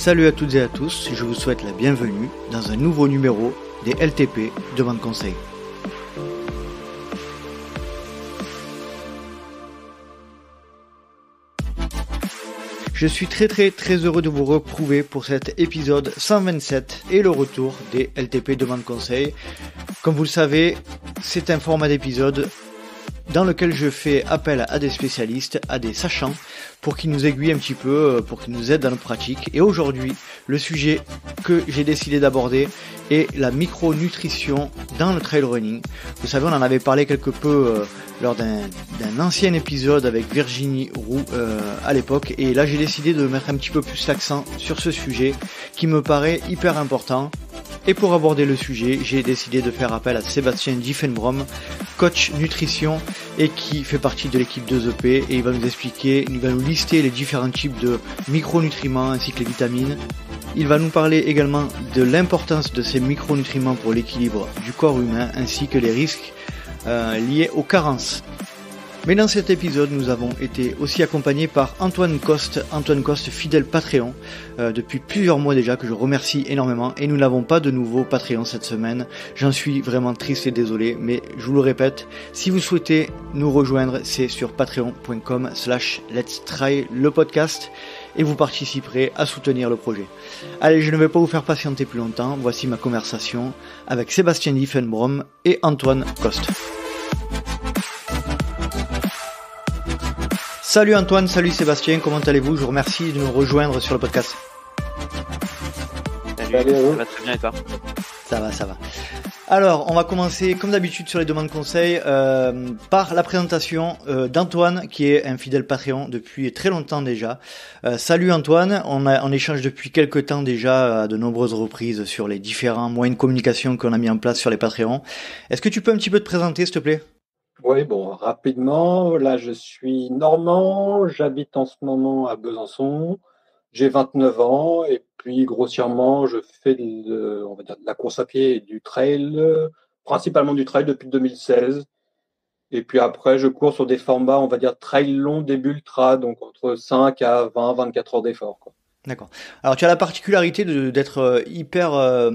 Salut à toutes et à tous, je vous souhaite la bienvenue dans un nouveau numéro des LTP Demande Conseil. Je suis très heureux de vous retrouver pour cet épisode 127 et le retour des LTP Demande Conseil. Comme vous le savez, c'est un format d'épisode dans lequel je fais appel à des spécialistes, à des sachants, pour qu'ils nous aiguillent un petit peu, pour qu'ils nous aident dans nos pratiques. Et aujourd'hui, le sujet que j'ai décidé d'aborder est la micronutrition dans le trail running. Vous savez, on en avait parlé quelque peu lors d'un ancien épisode avec Virginie Roux à l'époque. Et là, j'ai décidé de mettre un petit peu plus l'accent sur ce sujet qui me paraît hyper important. Et pour aborder le sujet, j'ai décidé de faire appel à Sébastien Diffenbrom, coach nutrition et qui fait partie de l'équipe 2EP, et il va nous expliquer, il va nous lister les différents types de micronutriments ainsi que les vitamines. Il va nous parler également de l'importance de ces micronutriments pour l'équilibre du corps humain ainsi que les risques liés aux carences. Mais dans cet épisode, nous avons été aussi accompagnés par Antoine Coste, fidèle Patreon, depuis plusieurs mois déjà, que je remercie énormément, et nous n'avons pas de nouveau Patreon cette semaine. J'en suis vraiment triste et désolé, mais je vous le répète, si vous souhaitez nous rejoindre, c'est sur patreon.com/let's try le podcast, et vous participerez à soutenir le projet. Allez, je ne vais pas vous faire patienter plus longtemps, voici ma conversation avec Sébastien Diffenbrom et Antoine Coste. Salut Antoine, salut Sébastien, comment allez-vous? Je vous remercie de nous rejoindre sur le podcast. Salut, ça va très bien et toi? Ça va. Alors, on va commencer comme d'habitude sur les demandes conseils par la présentation d'Antoine, qui est un fidèle Patreon depuis très longtemps déjà. Salut Antoine, on échange depuis quelques temps déjà à de nombreuses reprises sur les différents moyens de communication qu'on a mis en place sur les Patreons. Est-ce que tu peux un petit peu te présenter, s'il te plaît? Oui, bon, rapidement, là je suis normand, j'habite en ce moment à Besançon, j'ai 29 ans et puis grossièrement je fais on va dire, de la course à pied et du trail, principalement du trail depuis 2016. Et puis après je cours sur des formats, on va dire trail long, début ultra, donc entre 5 à 20-24 heures d'effort, quoi. D'accord. Alors tu as la particularité d'être hyper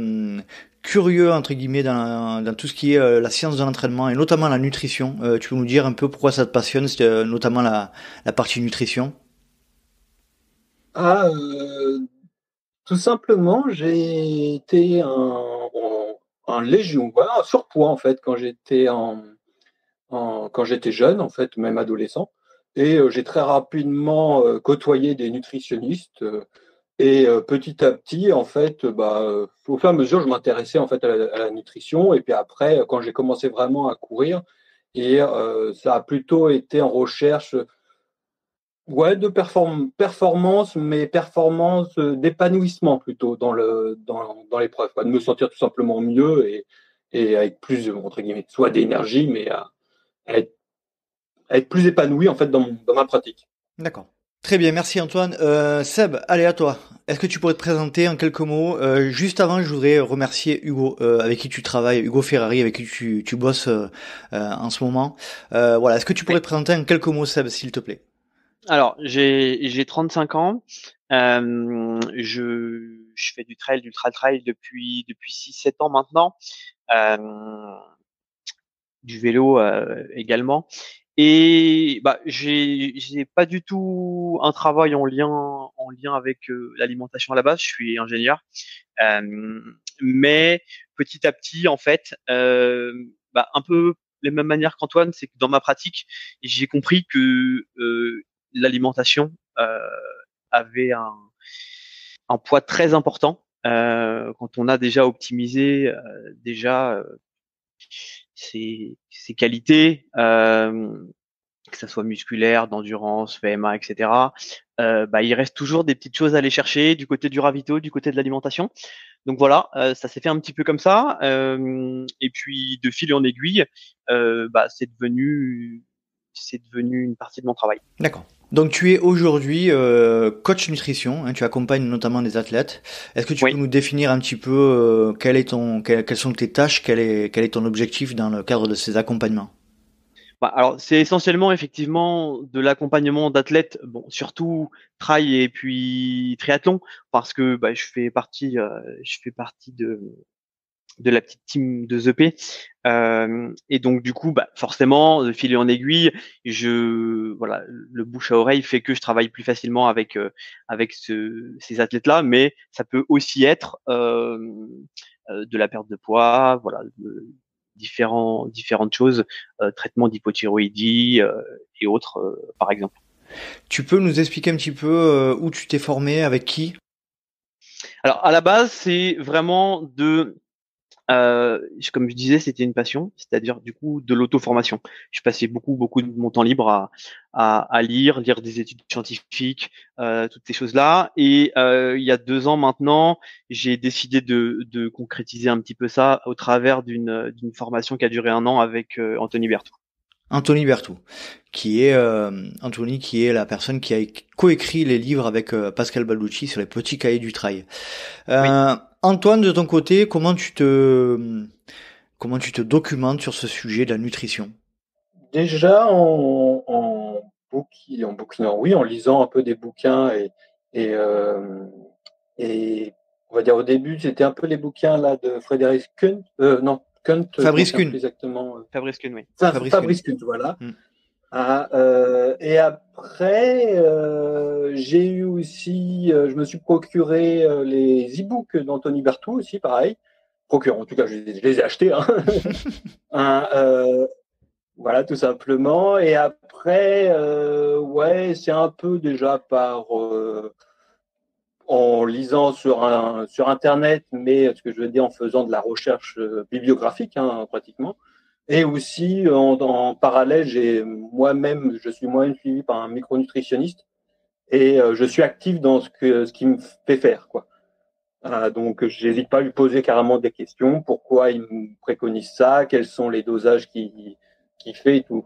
curieux entre guillemets dans tout ce qui est la science de l'entraînement et notamment la nutrition. Tu peux nous dire un peu pourquoi ça te passionne, notamment la partie nutrition? Tout simplement, j'ai été un légion, voilà, un surpoids en fait quand j'étais quand j'étais jeune, en fait, même adolescent. Et j'ai très rapidement côtoyé des nutritionnistes. Et petit à petit, en fait, au fur et à mesure, je m'intéressais en fait à la nutrition. Et puis après, quand j'ai commencé vraiment à courir, et ça a plutôt été en recherche, de performance, mais performance d'épanouissement plutôt dans l'épreuve, quoi, de me sentir tout simplement mieux et avec plus, entre guillemets, soit d'énergie, mais à être plus épanoui en fait dans ma pratique. D'accord. Très bien, merci Antoine. Seb, allez à toi. Est-ce que tu pourrais te présenter en quelques mots? Juste avant, je voudrais remercier Hugo, avec qui tu travailles, Hugo Ferrari, avec qui tu bosses en ce moment. Voilà, est-ce que tu pourrais te présenter en quelques mots, Seb, s'il te plaît? Alors, j'ai 35 ans. Je fais du trail, du trail depuis 6-7 ans maintenant. Du vélo également. Et j'ai pas du tout un travail en lien avec l'alimentation à la base. Je suis ingénieur, mais petit à petit, en fait, un peu les mêmes manières qu'Antoine, c'est que dans ma pratique, j'ai compris que l'alimentation avait un poids très important quand on a déjà optimisé ses qualités, que ça soit musculaire, d'endurance, VMA, etc. Il reste toujours des petites choses à aller chercher du côté du ravito, du côté de l'alimentation. Donc voilà, ça s'est fait un petit peu comme ça. Et puis de fil en aiguille, c'est devenu une partie de mon travail. D'accord. Donc tu es aujourd'hui coach nutrition, hein, tu accompagnes notamment des athlètes. Est-ce que tu peux nous définir un petit peu quelles sont tes tâches, quel est ton objectif dans le cadre de ces accompagnements? Alors, c'est essentiellement effectivement de l'accompagnement d'athlètes, bon, surtout trail et puis triathlon, parce que je fais partie de la petite team de The P. Et donc du coup, forcément, de fil en aiguille, voilà, le bouche à oreille fait que je travaille plus facilement avec ces athlètes-là, mais ça peut aussi être de la perte de poids, voilà, différentes choses, traitement d'hypothyroïdie et autres, par exemple. Tu peux nous expliquer un petit peu où tu t'es formé, avec qui? Alors à la base, c'est vraiment comme je disais, c'était une passion, c'est-à-dire du coup de l'auto-formation. Je passais beaucoup de mon temps libre à lire des études scientifiques, toutes ces choses-là. Et il y a 2 ans maintenant, j'ai décidé de concrétiser un petit peu ça au travers d'une formation qui a duré 1 an avec Anthony Berthoud. Anthony Berthoud, qui est Anthony, qui est la personne qui a coécrit les livres avec Pascal Balducci sur les petits cahiers du trail. Oui. Antoine, de ton côté, comment tu te documentes sur ce sujet de la nutrition? Déjà en bouquinant, oui, en lisant un peu des bouquins et, et on va dire au début, c'était un peu les bouquins là de Frédéric Kuhn, non, Kuhn, je Fabrice ne sais plus Kuhn. exactement. Fabrice Kuhn, oui. Fabrice Kuhn, voilà. Mm. Et après, j'ai eu aussi, je me suis procuré les e-books d'Anthony Berthoud aussi, pareil. Procuré, en tout cas, je les ai achetés. Voilà, tout simplement. Et après, ouais, c'est un peu déjà en lisant sur Internet, mais ce que je veux dire en faisant de la recherche bibliographique, pratiquement. Et aussi, en parallèle, je suis moi-même suivi par un micronutritionniste et je suis actif dans ce qu'il me fait faire, quoi. Donc, j'hésite pas à lui poser carrément des questions. Pourquoi il me préconise ça? Quels sont les dosages qu'il fait et tout.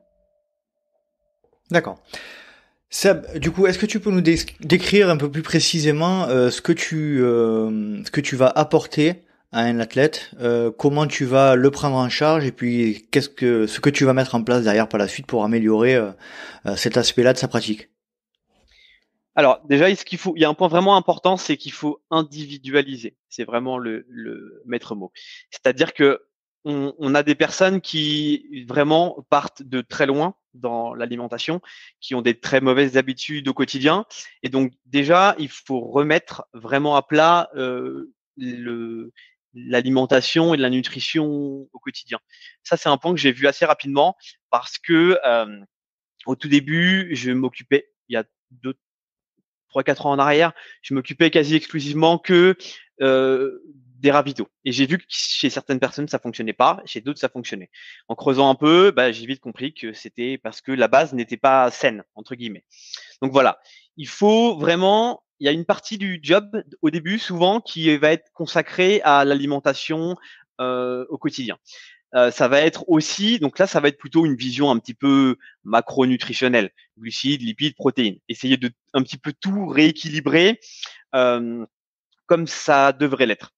D'accord. Seb, du coup, est-ce que tu peux nous décrire un peu plus précisément ce que tu vas apporter à un athlète, comment tu vas le prendre en charge et puis ce que tu vas mettre en place derrière par la suite pour améliorer cet aspect-là de sa pratique? Alors déjà, il y a un point vraiment important, c'est qu'il faut individualiser. C'est vraiment le maître mot. C'est-à-dire que on a des personnes qui vraiment partent de très loin dans l'alimentation, qui ont des très mauvaises habitudes au quotidien. Et donc déjà, il faut remettre vraiment à plat l'alimentation et la nutrition au quotidien. Ça, c'est un point que j'ai vu assez rapidement parce que au tout début, je m'occupais, il y a 3-4 ans en arrière, je m'occupais quasi exclusivement que des ravitaux. Et j'ai vu que chez certaines personnes, ça fonctionnait pas, chez d'autres, ça fonctionnait. En creusant un peu, j'ai vite compris que c'était parce que la base n'était pas saine, entre guillemets. Donc voilà, il y a une partie du job au début, souvent, qui va être consacrée à l'alimentation au quotidien. Ça va être aussi, donc là, ça va être plutôt une vision un petit peu macronutritionnelle, glucides, lipides, protéines. Essayer de un petit peu tout rééquilibrer comme ça devrait l'être.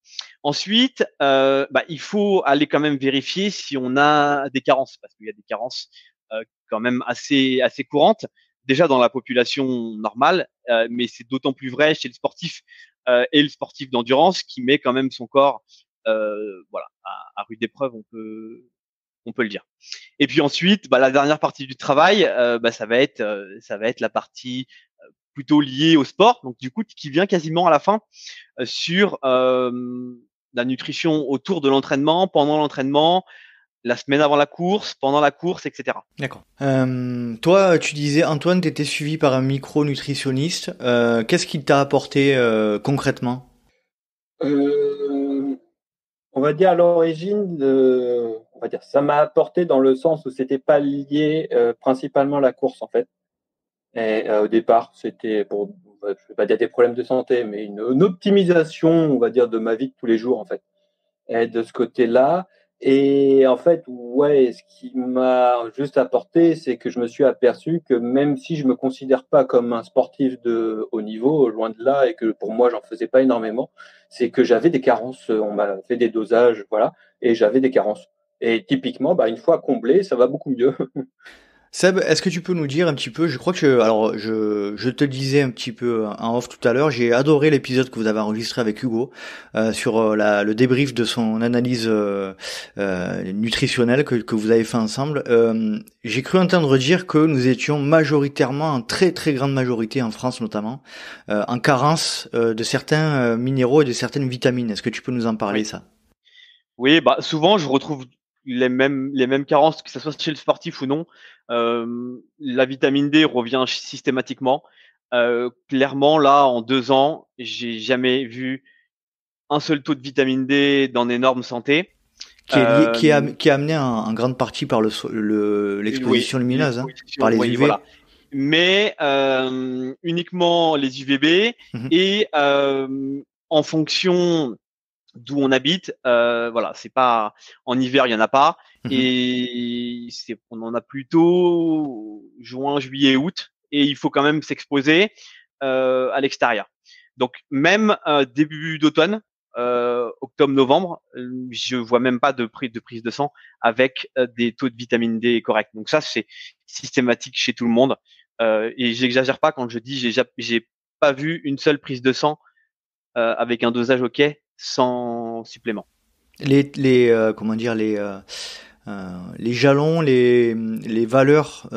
Ensuite, il faut aller quand même vérifier si on a des carences, parce qu'il y a des carences quand même assez courantes, déjà dans la population normale, mais c'est d'autant plus vrai chez le sportif et le sportif d'endurance qui met quand même son corps voilà, à rude épreuve, on peut le dire. Et puis ensuite, la dernière partie du travail, ça va être la partie plutôt liée au sport, donc du coup qui vient quasiment à la fin sur la nutrition autour de l'entraînement, pendant l'entraînement, la semaine avant la course, pendant la course, etc. D'accord. Toi, tu disais, Antoine, tu étais suivi par un micronutritionniste. Qu'est-ce qu'il t'a apporté concrètement? On va dire à l'origine, on va dire ça m'a apporté dans le sens où c'était pas lié principalement à la course en fait. Et au départ, c'était pour, je vais pas dire des problèmes de santé, mais une optimisation, on va dire, de ma vie de tous les jours en fait. Et de ce côté-là. Et en fait, ouais, ce qui m'a juste apporté, c'est que je me suis aperçu que même si je me considère pas comme un sportif de haut niveau, loin de là, et que pour moi, j'en faisais pas énormément, c'est que j'avais des carences. On m'a fait des dosages, voilà, et j'avais des carences. Et typiquement, une fois comblé, ça va beaucoup mieux. Seb, est-ce que tu peux nous dire un petit peu, je crois que, alors je te le disais un petit peu en off tout à l'heure, j'ai adoré l'épisode que vous avez enregistré avec Hugo sur le débrief de son analyse nutritionnelle que vous avez fait ensemble. J'ai cru entendre dire que nous étions majoritairement, en très très grande majorité en France notamment, en carence de certains minéraux et de certaines vitamines. Est-ce que tu peux nous en parler, Oui. ça? Oui, bah souvent je retrouve les mêmes carences, que ce soit chez le sportif ou non. La vitamine D revient systématiquement. Clairement, là, en 2 ans, j'ai jamais vu un seul taux de vitamine D dans des normes santé. Qui est lié, Euh, qui est amené en grande partie par oui, l'exposition lumineuse, hein, par l'exposition, les oui, voilà. UV. Mais uniquement les UVB Mhm, et en fonction d'où on habite, voilà, c'est pas en hiver, il y en a pas, mhm. et on en a plutôt juin, juillet, août, et il faut quand même s'exposer à l'extérieur. Donc même début d'automne, octobre, novembre, je vois même pas de prise de sang avec des taux de vitamine D corrects. Donc ça, c'est systématique chez tout le monde, et j'exagère pas quand je dis j'ai pas vu une seule prise de sang avec un dosage OK sans supplément. Comment dire, les jalons, les valeurs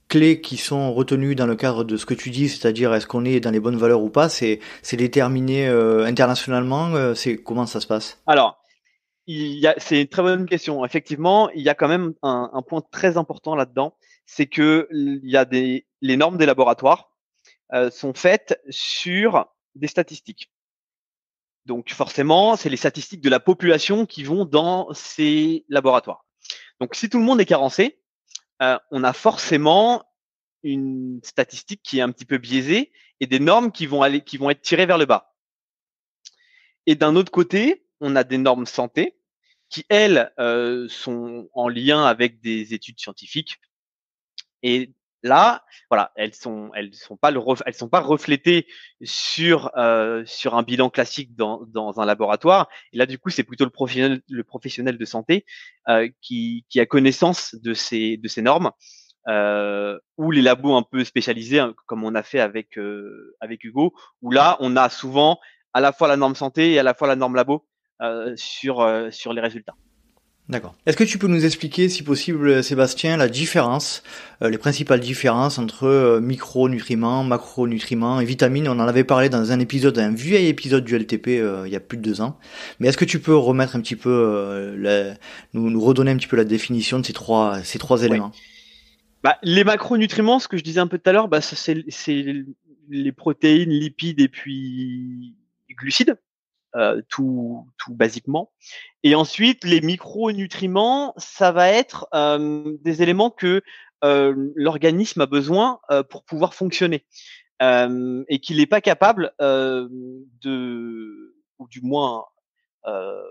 clés qui sont retenues dans le cadre de ce que tu dis, c'est-à-dire est-ce qu'on est dans les bonnes valeurs ou pas, c'est déterminé internationalement, c'est comment ça se passe? Alors, c'est une très bonne question. Effectivement, il y a quand même un point très important là-dedans, c'est que les normes des laboratoires sont faites sur des statistiques. Donc forcément, c'est les statistiques de la population qui vont dans ces laboratoires. Donc si tout le monde est carencé, on a forcément une statistique qui est un petit peu biaisée et des normes qui vont être tirées vers le bas. Et d'un autre côté, on a des normes santé qui, elles, sont en lien avec des études scientifiques. Et là, voilà, elles sont pas reflétées sur un bilan classique dans un laboratoire. Et là, du coup, c'est plutôt le professionnel de santé qui a connaissance de ces normes, ou les labos un peu spécialisés, hein, comme on a fait avec Hugo, où là, on a souvent à la fois la norme santé et à la fois la norme labo sur les résultats. D'accord. Est-ce que tu peux nous expliquer, si possible, Sébastien, la différence, les principales différences entre micronutriments, macronutriments et vitamines? On en avait parlé dans un vieil épisode du LTP il y a plus de 2 ans. Mais est-ce que tu peux remettre un petit peu, nous redonner un petit peu la définition de ces trois Ouais. éléments? Bah, les macronutriments, ce que je disais un peu tout à l'heure, bah, c'est les protéines, lipides et puis glucides, tout basiquement. Et ensuite, les micronutriments, ça va être des éléments que l'organisme a besoin pour pouvoir fonctionner, et qu'il n'est pas capable ou du moins euh,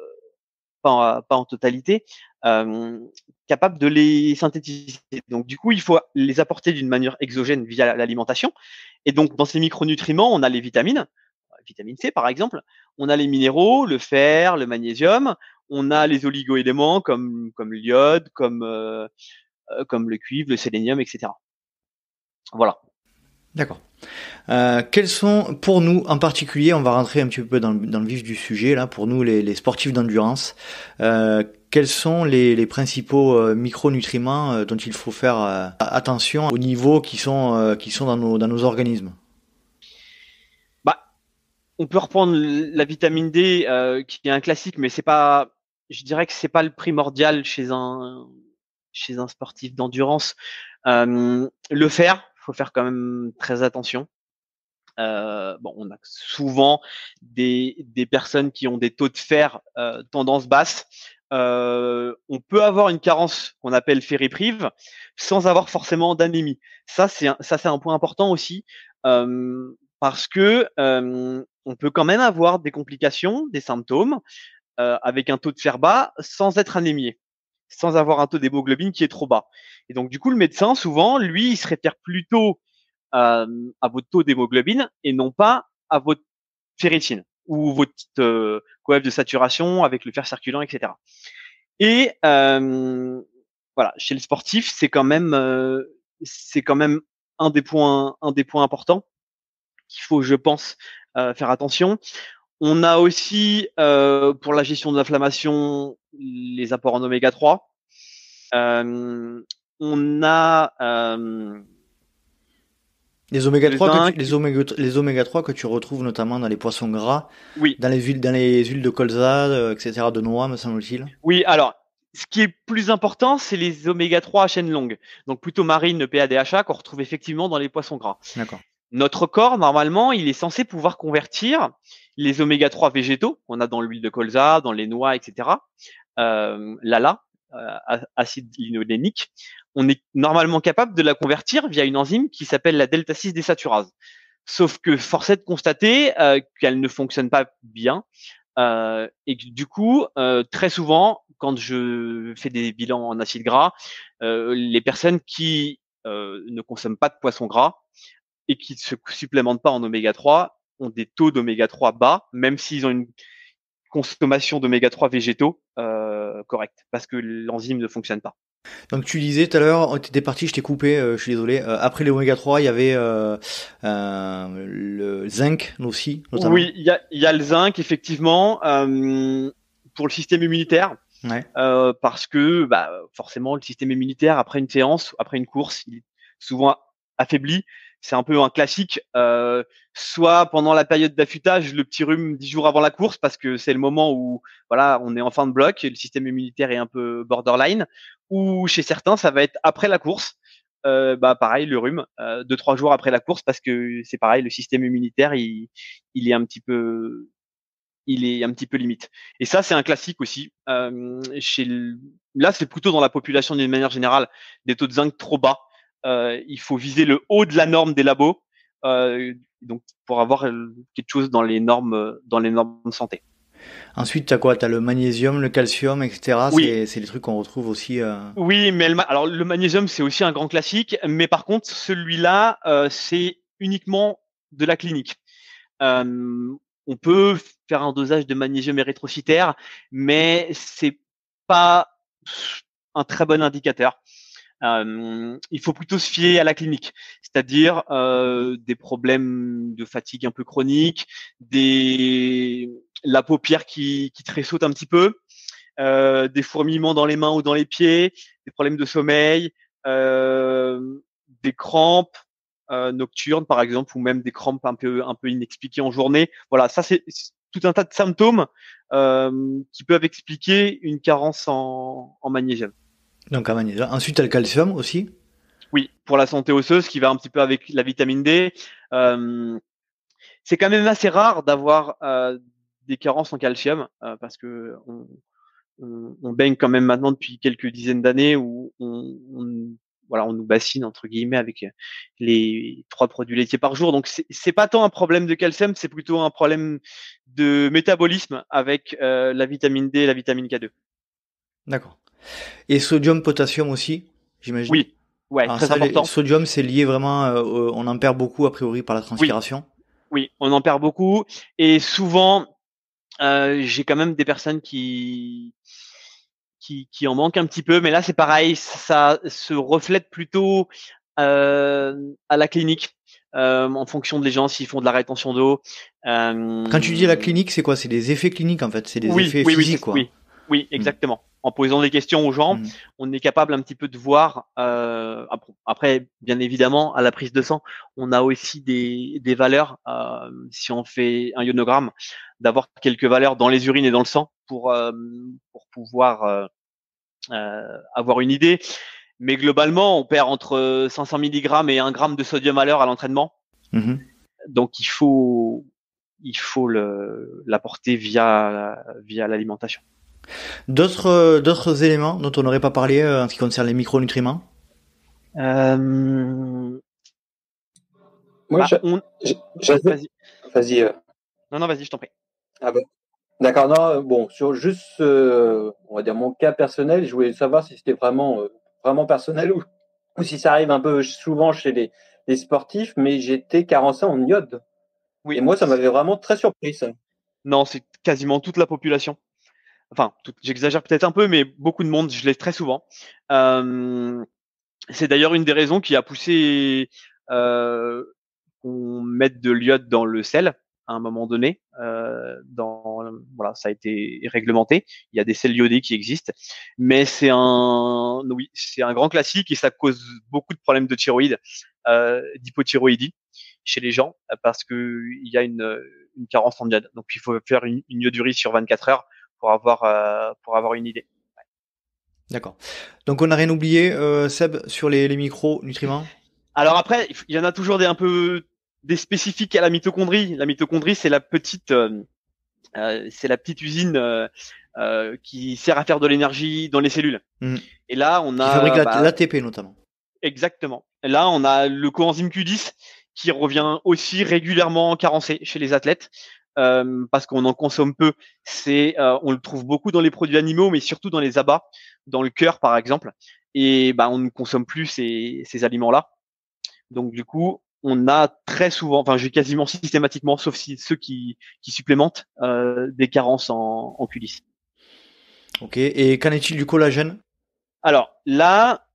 pas en totalité, euh, capable de les synthétiser. Donc du coup, il faut les apporter d'une manière exogène via l'alimentation. Et donc dans ces micronutriments, on a les vitamines, vitamine C par exemple, on a les minéraux, le fer, le magnésium, on a les oligoéléments comme l'iode, comme le cuivre, le sélénium, etc. Voilà. D'accord. Quels sont, pour nous en particulier, on va rentrer un petit peu dans le vif du sujet là, pour nous les sportifs d'endurance, quels sont les principaux micronutriments dont il faut faire attention au niveau qui sont dans nos organismes? Bah, on peut reprendre la vitamine D, qui est un classique, mais c'est pas, je dirais que c'est pas le primordial chez un sportif d'endurance. Le fer, faut faire quand même très attention. Bon, on a souvent des personnes qui ont des taux de fer tendance basse. On peut avoir une carence qu'on appelle ferriprive sans avoir forcément d'anémie. Ça, c'est un point important aussi, parce que on peut quand même avoir des complications, des symptômes avec un taux de fer bas sans être anémié, sans avoir un taux d'hémoglobine qui est trop bas. Et donc, du coup, le médecin, souvent, lui, il se réfère plutôt à votre taux d'hémoglobine et non pas à votre ferritine ou votre coefficient de saturation avec le fer circulant, etc. Et voilà, chez le sportif, c'est quand même un des points importants qu'il faut, je pense, faire attention. On a aussi, pour la gestion de l'inflammation, les apports en oméga 3. On a les oméga 3 les oméga 3 que tu retrouves notamment dans les poissons gras, oui, dans les huiles de colza, etc., de noix, me semble-t-il. Oui, alors, ce qui est plus important, c'est les oméga 3 à chaîne longue. Donc plutôt marine, EPA, DHA, qu'on retrouve effectivement dans les poissons gras. D'accord. Notre corps, normalement, il est censé pouvoir convertir les oméga 3 végétaux qu'on a dans l'huile de colza, dans les noix, etc. L'ALA, acide linolénique. On est normalement capable de la convertir via une enzyme qui s'appelle la delta 6 désaturase. Sauf que force est de constater qu'elle ne fonctionne pas bien. Et que, du coup, très souvent, quand je fais des bilans en acides gras, les personnes qui ne consomment pas de poissons gras et qui ne se supplémentent pas en oméga 3 ont des taux d'oméga 3 bas, même s'ils ont une consommation d'oméga 3 végétaux correcte, parce que l'enzyme ne fonctionne pas. Donc tu disais tout à l'heure, tu étais parti, je t'ai coupé, je suis désolé. Après les oméga 3, il y avait le zinc aussi, notamment. Oui, il y a le zinc, effectivement, pour le système immunitaire. Ouais. Parce que forcément, le système immunitaire, après une séance, après une course, il est souvent affaibli. C'est un peu un classique. Soit pendant la période d'affûtage, le petit rhume 10 jours avant la course, parce que c'est le moment où voilà, on est en fin de bloc et le système immunitaire est un peu borderline. Ou chez certains, ça va être après la course. Pareil, le rhume, 2-3 jours après la course, parce que c'est pareil, le système immunitaire, il est un petit peu limite. Et ça, c'est un classique aussi. Là, c'est plutôt dans la population d'une manière générale, des taux de zinc trop bas. Il faut viser le haut de la norme des labos, donc pour avoir quelque chose dans les normes de santé. Ensuite, t'as quoi? T'as le magnésium, le calcium, etc. Oui. C'est les trucs qu'on retrouve aussi. Oui, mais alors le magnésium, c'est aussi un grand classique, mais par contre, celui-là, c'est uniquement de la clinique. On peut faire un dosage de magnésium érythrocytaire, mais c'est pas un très bon indicateur. Il faut plutôt se fier à la clinique, c'est-à-dire des problèmes de fatigue un peu chronique, la paupière qui tressaute un petit peu, des fourmillements dans les mains ou dans les pieds, des problèmes de sommeil, des crampes nocturnes par exemple, ou même des crampes un peu inexpliquées en journée. Voilà, ça c'est tout un tas de symptômes qui peuvent expliquer une carence en magnésium. Donc à magnésium. Ensuite, t'as le calcium aussi. Oui, pour la santé osseuse, qui va un petit peu avec la vitamine D. C'est quand même assez rare d'avoir des carences en calcium parce que on baigne quand même maintenant depuis quelques dizaines d'années où on nous bassine entre guillemets avec les 3 produits laitiers par jour. Donc c'est pas tant un problème de calcium, c'est plutôt un problème de métabolisme avec la vitamine D et la vitamine K2. D'accord. Et sodium, potassium aussi, j'imagine. Oui, ouais, alors très important. Sodium, c'est lié vraiment, on en perd beaucoup a priori par la transpiration. Oui, on en perd beaucoup et souvent j'ai quand même des personnes qui en manquent un petit peu, mais là c'est pareil, ça se reflète plutôt à la clinique en fonction des gens s'ils font de la rétention d'eau. Quand tu dis la clinique, c'est quoi? C'est des effets cliniques en fait, c'est des effets physiques quoi. Oui, exactement. En posant des questions aux gens, on est capable un petit peu de voir. Après, bien évidemment, à la prise de sang, on a aussi des valeurs. Si on fait un ionogramme, d'avoir quelques valeurs dans les urines et dans le sang pour pouvoir avoir une idée. Mais globalement, on perd entre 500 mg et 1 g de sodium à l'heure à l'entraînement. Donc il faut l'apporter via l'alimentation. D'autres éléments dont on n'aurait pas parlé en ce qui concerne les micronutriments? Moi, vas-y. Vas-y. Non, vas-y, je t'en prie. Ah bon. D'accord, non, bon, sur juste, on va dire mon cas personnel, je voulais savoir si c'était vraiment personnel ou si ça arrive un peu souvent chez les sportifs, mais j'étais carencé en iode. Oui. Et moi, ça m'avait vraiment très surpris, ça. Non, c'est quasiment toute la population. enfin, j'exagère peut-être un peu, mais beaucoup de monde, je l'ai très souvent. C'est d'ailleurs une des raisons qui a poussé qu'on mette de l'iode dans le sel à un moment donné. Voilà, ça a été réglementé. Il y a des sels iodés qui existent, mais c'est un grand classique et ça cause beaucoup de problèmes de thyroïde, d'hypothyroïdie chez les gens parce que il y a une carence en iode. Donc il faut faire une iodurie sur 24 heures pour avoir une idée. D'accord. Donc on n'a rien oublié, Seb, sur les micronutriments? Alors après, il y en a toujours des spécifiques à la mitochondrie. La mitochondrie, c'est la petite usine qui sert à faire de l'énergie dans les cellules. Et là, on a qui fabrique l'ATP notamment. Exactement. Et là, on a le coenzyme Q10 qui revient aussi régulièrement carencé chez les athlètes. Parce qu'on en consomme peu. On le trouve beaucoup dans les produits animaux, mais surtout dans les abats, dans le cœur par exemple. Et on ne consomme plus ces aliments-là. Donc du coup, on a très souvent, enfin j'ai quasiment systématiquement, sauf si ceux qui supplémentent, des carences en Q10. Ok. Et qu'en est-il du collagène? Alors là,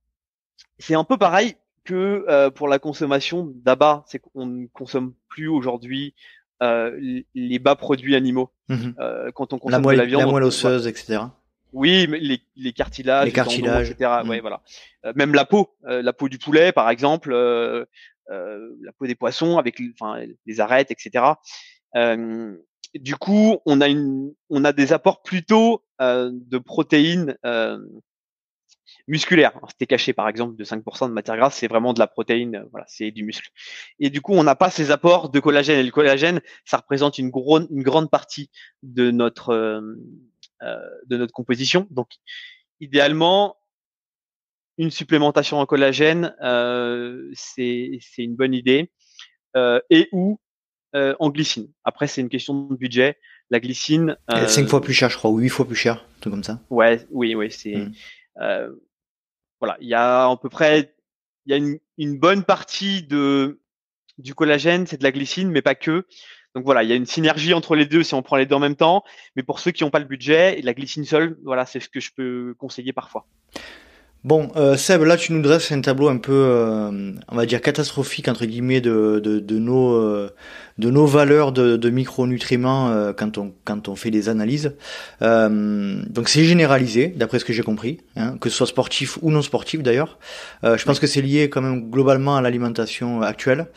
c'est un peu pareil que pour la consommation d'abats, c'est qu'on ne consomme plus aujourd'hui les bas produits animaux. Quand on consomme de la viande, la moelle osseuse, etc. Oui, mais les cartilages, les cartilages, tendons, etc. Ouais, voilà. Même la peau du poulet, par exemple, la peau des poissons avec, les arêtes, etc. Du coup, on a des apports plutôt de protéines musculaires. C'était caché, par exemple, de 5% de matière grasse, c'est vraiment de la protéine, voilà, c'est du muscle. Et du coup, on n'a pas ces apports de collagène. Et le collagène, ça représente une grande partie de notre composition. Donc, idéalement, une supplémentation en collagène, c'est une bonne idée, et ou en glycine. Après, c'est une question de budget. La glycine, 5 fois plus cher, je crois, ou 8 fois plus cher, tout comme ça. Ouais, oui, c'est voilà, il y a à peu près, il y a une bonne partie du collagène, c'est de la glycine, mais pas que. Donc voilà, il y a une synergie entre les deux si on prend les deux en même temps. Mais pour ceux qui n'ont pas le budget, la glycine seule, voilà, c'est ce que je peux conseiller parfois. Bon, Seb, là tu nous dresses un tableau un peu, on va dire catastrophique entre guillemets de nos valeurs de micronutriments quand on fait des analyses. Donc c'est généralisé d'après ce que j'ai compris, hein, que ce soit sportif ou non sportif d'ailleurs. Je pense que c'est lié quand même globalement à l'alimentation actuelle.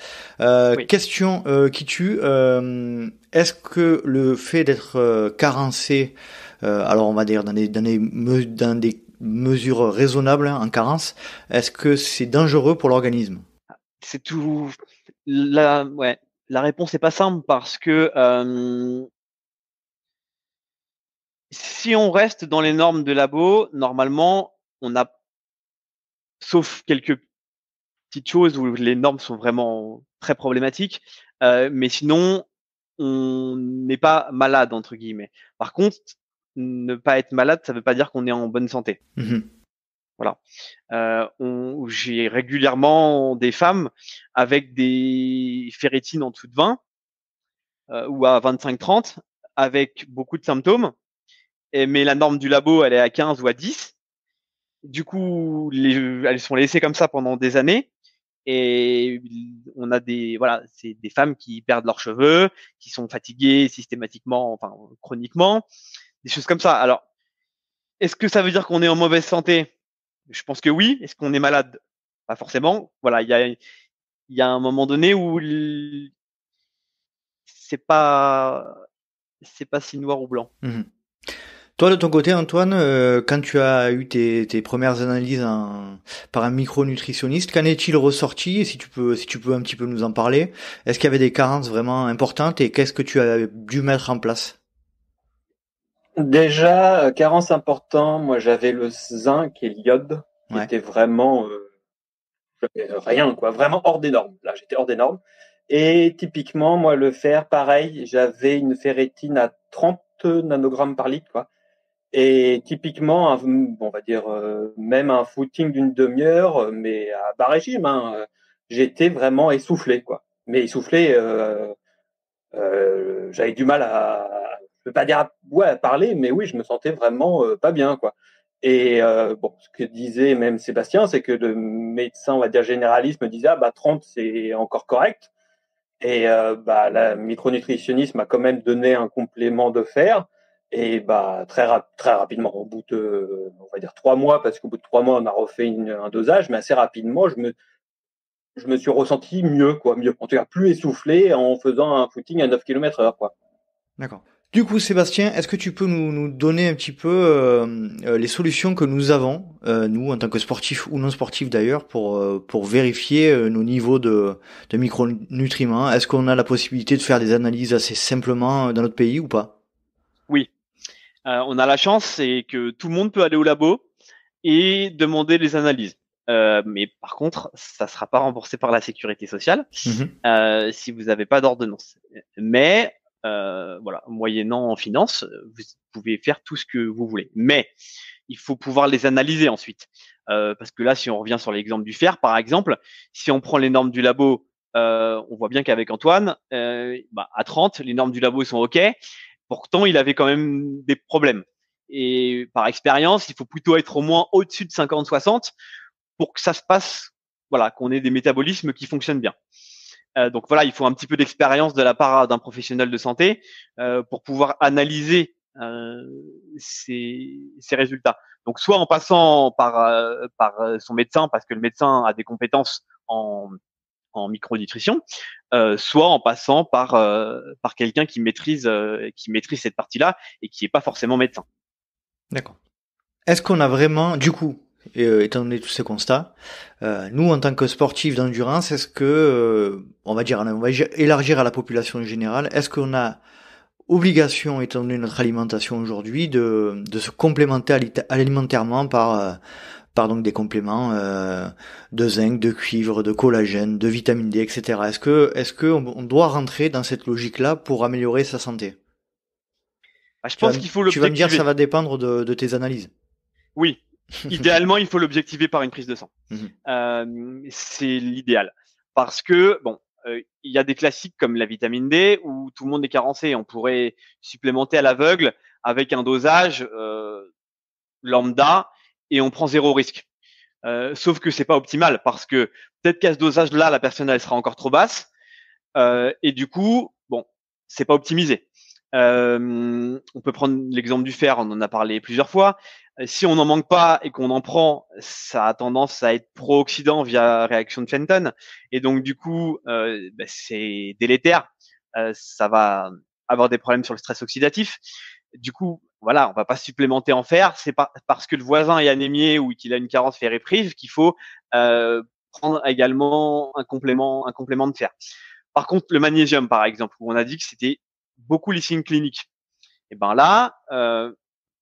Question qui tue. Est-ce que le fait d'être carencé, alors on va dire dans des mesures raisonnables en carence, est-ce que c'est dangereux pour l'organisme? C'est tout. La réponse n'est pas simple parce que si on reste dans les normes de labo, normalement, on a, sauf quelques petites choses où les normes sont vraiment très problématiques, mais sinon, on n'est pas malade entre guillemets. Par contre, ne pas être malade, ça ne veut pas dire qu'on est en bonne santé. Voilà. J'ai régulièrement des femmes avec des ferritines en dessous de 20 ou à 25-30 avec beaucoup de symptômes, mais la norme du labo, elle est à 15 ou à 10. Du coup, elles sont laissées comme ça pendant des années. Et on a c'est des femmes qui perdent leurs cheveux, qui sont fatiguées systématiquement, enfin chroniquement, des choses comme ça. Alors, est-ce que ça veut dire qu'on est en mauvaise santé? Je pense que oui. Est-ce qu'on est malade? Pas forcément. Voilà, il y a un moment donné où c'est pas si noir ou blanc. Toi, de ton côté, Antoine, quand tu as eu tes premières analyses par un micronutritionniste, qu'en est-il ressorti? Si tu peux un petit peu nous en parler. Est-ce qu'il y avait des carences vraiment importantes et qu'est-ce que tu as dû mettre en place? Déjà, carence importante, moi j'avais le zinc et l'iode, qui était vraiment rien, quoi, vraiment hors des normes. Là, j'étais hors des normes. Et typiquement, moi, le fer, pareil, j'avais une ferritine à 30 nanogrammes par litre, quoi. Et typiquement, on va dire même un footing d'une demi-heure, mais à bas régime, hein, j'étais vraiment essoufflé, quoi. Mais essoufflé, j'avais du mal à peux pas dire parler, mais oui, je me sentais vraiment pas bien, quoi. Et bon, ce que disait même Sébastien, c'est que le médecin, on va dire généraliste, me disait 30 c'est encore correct. Et la micronutritionniste m'a quand même donné un complément de fer. Et très rapidement, au bout de, on va dire 3 mois, parce qu'au bout de 3 mois, on a refait un dosage, mais assez rapidement, je me suis ressenti mieux, quoi, mieux. En tout cas, plus essoufflé en faisant un footing à 9 km/h, quoi. D'accord. Du coup, Sébastien, est-ce que tu peux nous donner un petit peu les solutions que nous avons, nous, en tant que sportifs ou non sportifs d'ailleurs, pour vérifier nos niveaux de micronutriments? Est-ce qu'on a la possibilité de faire des analyses assez simplement dans notre pays ou pas? Oui. On a la chance, c'est que tout le monde peut aller au labo et demander les analyses. Mais par contre, ça sera pas remboursé par la sécurité sociale si vous n'avez pas d'ordonnance. Mais voilà, moyennant en finance, vous pouvez faire tout ce que vous voulez. Mais il faut pouvoir les analyser ensuite. Parce que là, si on revient sur l'exemple du fer, par exemple, si on prend les normes du labo, on voit bien qu'avec Antoine, à 30, les normes du labo sont OK. Pourtant, il avait quand même des problèmes. Et par expérience, il faut plutôt être au moins au-dessus de 50-60 pour que ça se passe, voilà, qu'on ait des métabolismes qui fonctionnent bien. Donc voilà, il faut un petit peu d'expérience de la part d'un professionnel de santé pour pouvoir analyser ces résultats. Donc soit en passant par son médecin, parce que le médecin a des compétences en micronutrition, soit en passant par quelqu'un qui maîtrise cette partie-là et qui est pas forcément médecin. D'accord. Est-ce qu'on a vraiment, du coup, étant donné tous ces constats, nous en tant que sportifs d'endurance, est-ce que, on va élargir à la population générale, est-ce qu'on a obligation, étant donné notre alimentation aujourd'hui, de se complémenter alimentairement par donc des compléments de zinc, de cuivre, de collagène, de vitamine D, etc. Est-ce que on doit rentrer dans cette logique-là pour améliorer sa santé? Je pense qu'il faut l'objectiver. Tu vas me dire, ça va dépendre de tes analyses. Oui. Idéalement, il faut l'objectiver par une prise de sang. C'est l'idéal. Parce que, il y a des classiques comme la vitamine D où tout le monde est carencé. On pourrait supplémenter à l'aveugle avec un dosage lambda et on prend zéro risque. Sauf que c'est pas optimal parce que peut-être qu'à ce dosage-là, la personne elle sera encore trop basse et du coup, c'est pas optimisé. On peut prendre l'exemple du fer, on en a parlé plusieurs fois. Si on n'en manque pas et qu'on en prend, ça a tendance à être pro-oxydant via réaction de Fenton et donc du coup, c'est délétère. Ça va avoir des problèmes sur le stress oxydatif. Du coup, voilà, on va pas supplémenter en fer. C'est pas parce que le voisin est anémié ou qu'il a une carence ferriprive qu'il faut prendre également un complément de fer. Par contre, le magnésium, par exemple, où on a dit que c'était beaucoup les signes cliniques. Et ben là,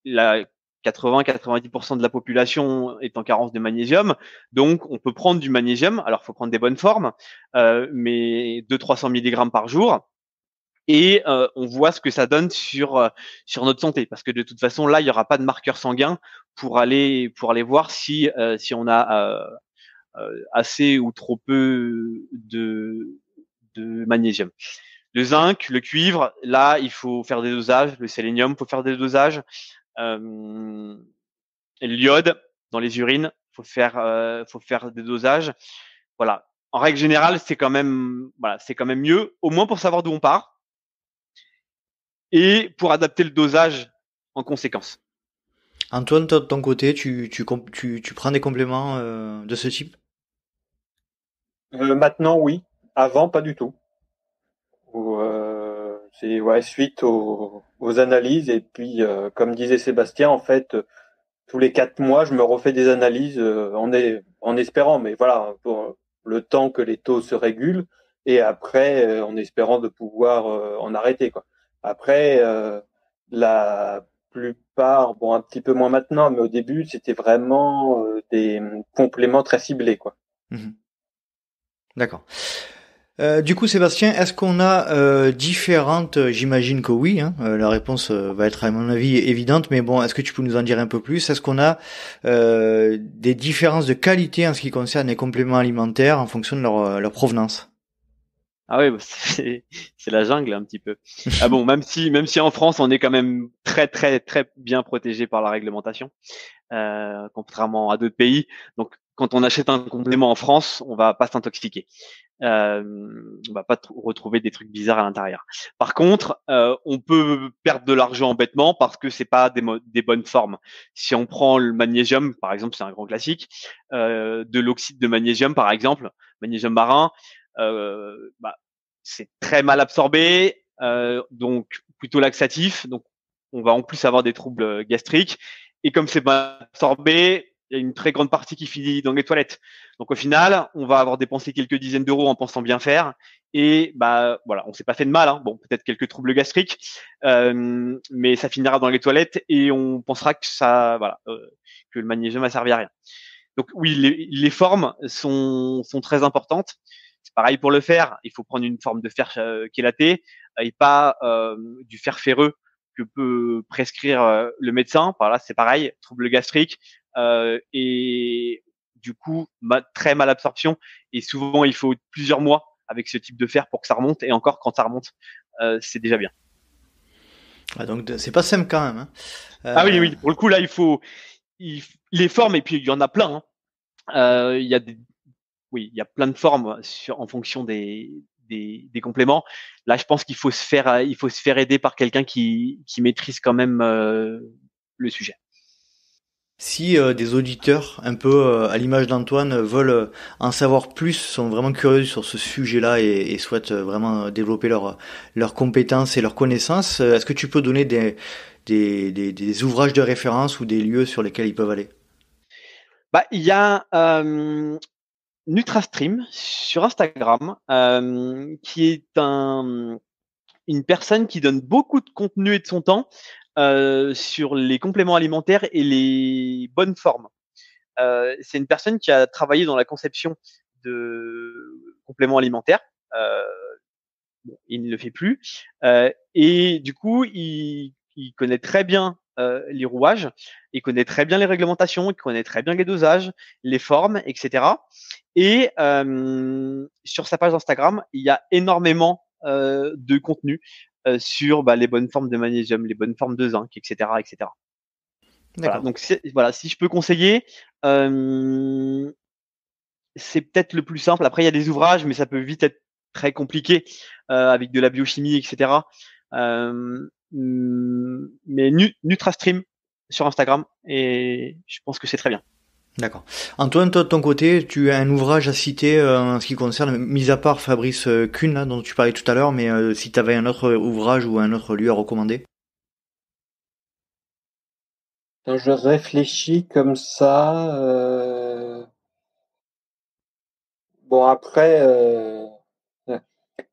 la 80-90% de la population est en carence de magnésium, donc on peut prendre du magnésium. Alors, il faut prendre des bonnes formes, mais 200-300 mg par jour. Et on voit ce que ça donne sur notre santé, parce que de toute façon là il y aura pas de marqueur sanguin pour aller voir si on a assez ou trop peu de magnésium. Le zinc, le cuivre, là il faut faire des dosages. Le sélénium, faut faire des dosages. L'iode dans les urines, faut faire des dosages. Voilà. En règle générale, c'est quand même mieux, au moins pour savoir d'où on part. Et pour adapter le dosage en conséquence. Antoine, toi, de ton côté, tu prends des compléments de ce type? Maintenant, oui. Avant, pas du tout. C'est suite aux analyses. Et puis, comme disait Sébastien, en fait, tous les 4 mois, je me refais des analyses en espérant, mais voilà, pour le temps que les taux se régulent. Et après, en espérant de pouvoir en arrêter, quoi. Après, la plupart, un petit peu moins maintenant, mais au début, c'était vraiment des compléments très ciblés, quoi. D'accord. Du coup, Sébastien, est-ce qu'on a différentes, j'imagine que oui, la réponse va être à mon avis évidente, mais bon, est-ce que tu peux nous en dire un peu plus? Est-ce qu'on a des différences de qualité en ce qui concerne les compléments alimentaires en fonction de leur provenance? Ah oui, bah, c'est la jungle un petit peu. Ah bon, même si en France on est quand même très très très bien protégé par la réglementation, contrairement à d'autres pays. Donc quand on achète un complément en France, on va pas s'intoxiquer. On va pas retrouver des trucs bizarres à l'intérieur. Par contre, on peut perdre de l'argent bêtement parce que c'est pas des bonnes formes. Si on prend le magnésium, par exemple, c'est un grand classique, de l'oxyde de magnésium, par exemple, magnésium marin, bah, c'est très mal absorbé, donc plutôt laxatif. Donc, on va en plus avoir des troubles gastriques. Et comme c'est mal absorbé, il y a une très grande partie qui finit dans les toilettes. Donc au final, on va avoir dépensé quelques dizaines d'euros en pensant bien faire, et bah voilà, on s'est pas fait de mal. Hein. Bon, peut-être quelques troubles gastriques, mais ça finira dans les toilettes et on pensera que ça, voilà, que le magnésium a servi à rien. Donc oui, les formes sont très importantes. C'est pareil pour le fer. Il faut prendre une forme de fer chélaté et pas du fer ferreux que peut prescrire le médecin. Par là, c'est pareil, trouble gastrique et du coup très mal absorption. Et souvent, il faut plusieurs mois avec ce type de fer pour que ça remonte. Et encore, quand ça remonte, c'est déjà bien. Ah, donc c'est pas simple quand même. Hein. Ah oui, oui. Pour le coup, là, les formes et puis il y en a plein. Hein. Il y a oui, il y a plein de formes en fonction des compléments. Là, je pense qu'il faut se faire aider par quelqu'un qui maîtrise quand même le sujet. Si des auditeurs, un peu à l'image d'Antoine, veulent en savoir plus, sont vraiment curieux sur ce sujet-là et souhaitent vraiment développer leurs compétences et leurs connaissances, est-ce que tu peux donner des ouvrages de référence ou des lieux sur lesquels ils peuvent aller? Bah, il y a NutraStream sur Instagram, qui est une personne qui donne beaucoup de contenu et de son temps sur les compléments alimentaires et les bonnes formes. C'est une personne qui a travaillé dans la conception de compléments alimentaires. Euh, bon, il ne le fait plus. Et du coup, il connaît très bien les rouages, il connaît très bien les réglementations, il connaît très bien les dosages, les formes, etc. Et sur sa page Instagram, il y a énormément de contenu sur les bonnes formes de magnésium, les bonnes formes de zinc, etc., etc. Voilà, D'accord. donc voilà, si je peux conseiller, c'est peut-être le plus simple. Après, il y a des ouvrages, mais ça peut vite être très compliqué avec de la biochimie, etc. Mais NutraStream sur Instagram, et je pense que c'est très bien. D'accord. Antoine, toi de ton côté, tu as un ouvrage à citer en ce qui concerne, mis à part Fabrice Kuhn, là, dont tu parlais tout à l'heure, mais si tu avais un autre ouvrage ou un autre lieu à recommander? Quand je réfléchis comme ça, bon après,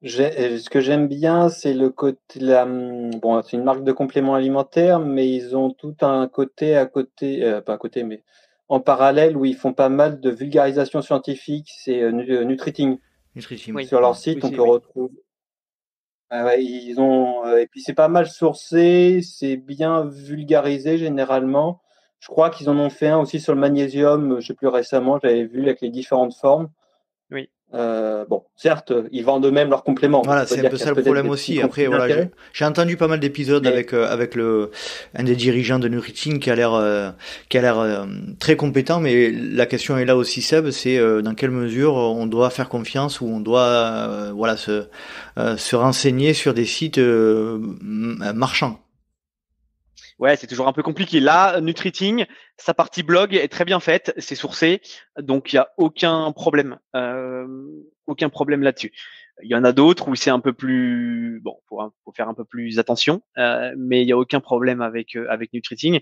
ce que j'aime bien, c'est le côté, bon, c'est une marque de compléments alimentaires, mais ils ont tout un côté à côté, pas à côté, mais en parallèle où ils font pas mal de vulgarisation scientifique. C'est Nutriting. Nutrition. Oui, Sur leur site, on aussi, peut oui. retrouver. Ah ouais, ils ont, et puis c'est pas mal sourcé, c'est bien vulgarisé généralement. Je crois qu'ils en ont fait un aussi sur le magnésium, je sais plus récemment, j'avais vu avec les différentes formes. Oui. Bon, certes, ils vendent eux-mêmes leurs compléments, donc Voilà, on peut c'est un dire peu qu'il y ça a le peut-être problème des petits aussi. Après, conflits voilà, d'intérêts. j'ai entendu pas mal d'épisodes Mais avec un des dirigeants de Nuriting qui a l'air très compétent, mais la question est là aussi, Seb, c'est dans quelle mesure on doit faire confiance ou on doit voilà se renseigner sur des sites marchands. Ouais, c'est toujours un peu compliqué. Là, Nutriting, sa partie blog est très bien faite, c'est sourcé, donc il y a aucun problème là-dessus. Il y en a d'autres où c'est un peu plus bon, faut faire un peu plus attention, mais il y a aucun problème avec Nutriting.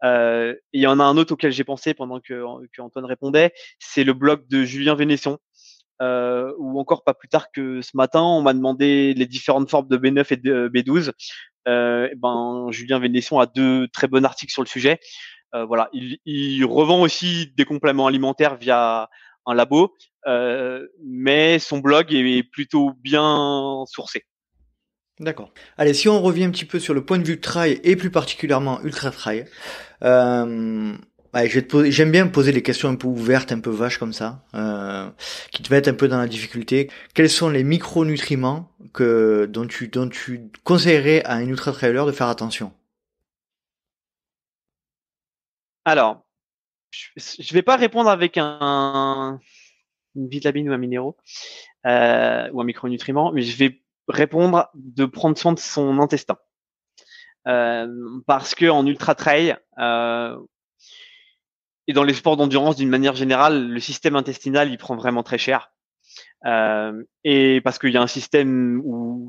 Il y en a un autre auquel j'ai pensé pendant que Antoine répondait, c'est le blog de Julien Vénesson. Ou encore pas plus tard que ce matin, on m'a demandé les différentes formes de B9 et de B12. Julien Vénesson a 2 très bons articles sur le sujet. Voilà, il revend aussi des compléments alimentaires via un labo, mais son blog est plutôt bien sourcé. D'accord. Allez, si on revient un petit peu sur le point de vue trail et plus particulièrement ultra trail, euh, Ouais, j'aime bien me poser des questions un peu ouvertes, un peu vaches comme ça, qui te mettent un peu dans la difficulté. Quels sont les micronutriments dont tu conseillerais à un ultra-trailer de faire attention? Alors, je vais pas répondre avec une vitamine ou un minéraux ou un micronutriment, mais je vais répondre de prendre soin de son intestin. Parce que en ultra trail et dans les sports d'endurance d'une manière générale, le système intestinal il prend vraiment très cher. Et parce qu'il y a un système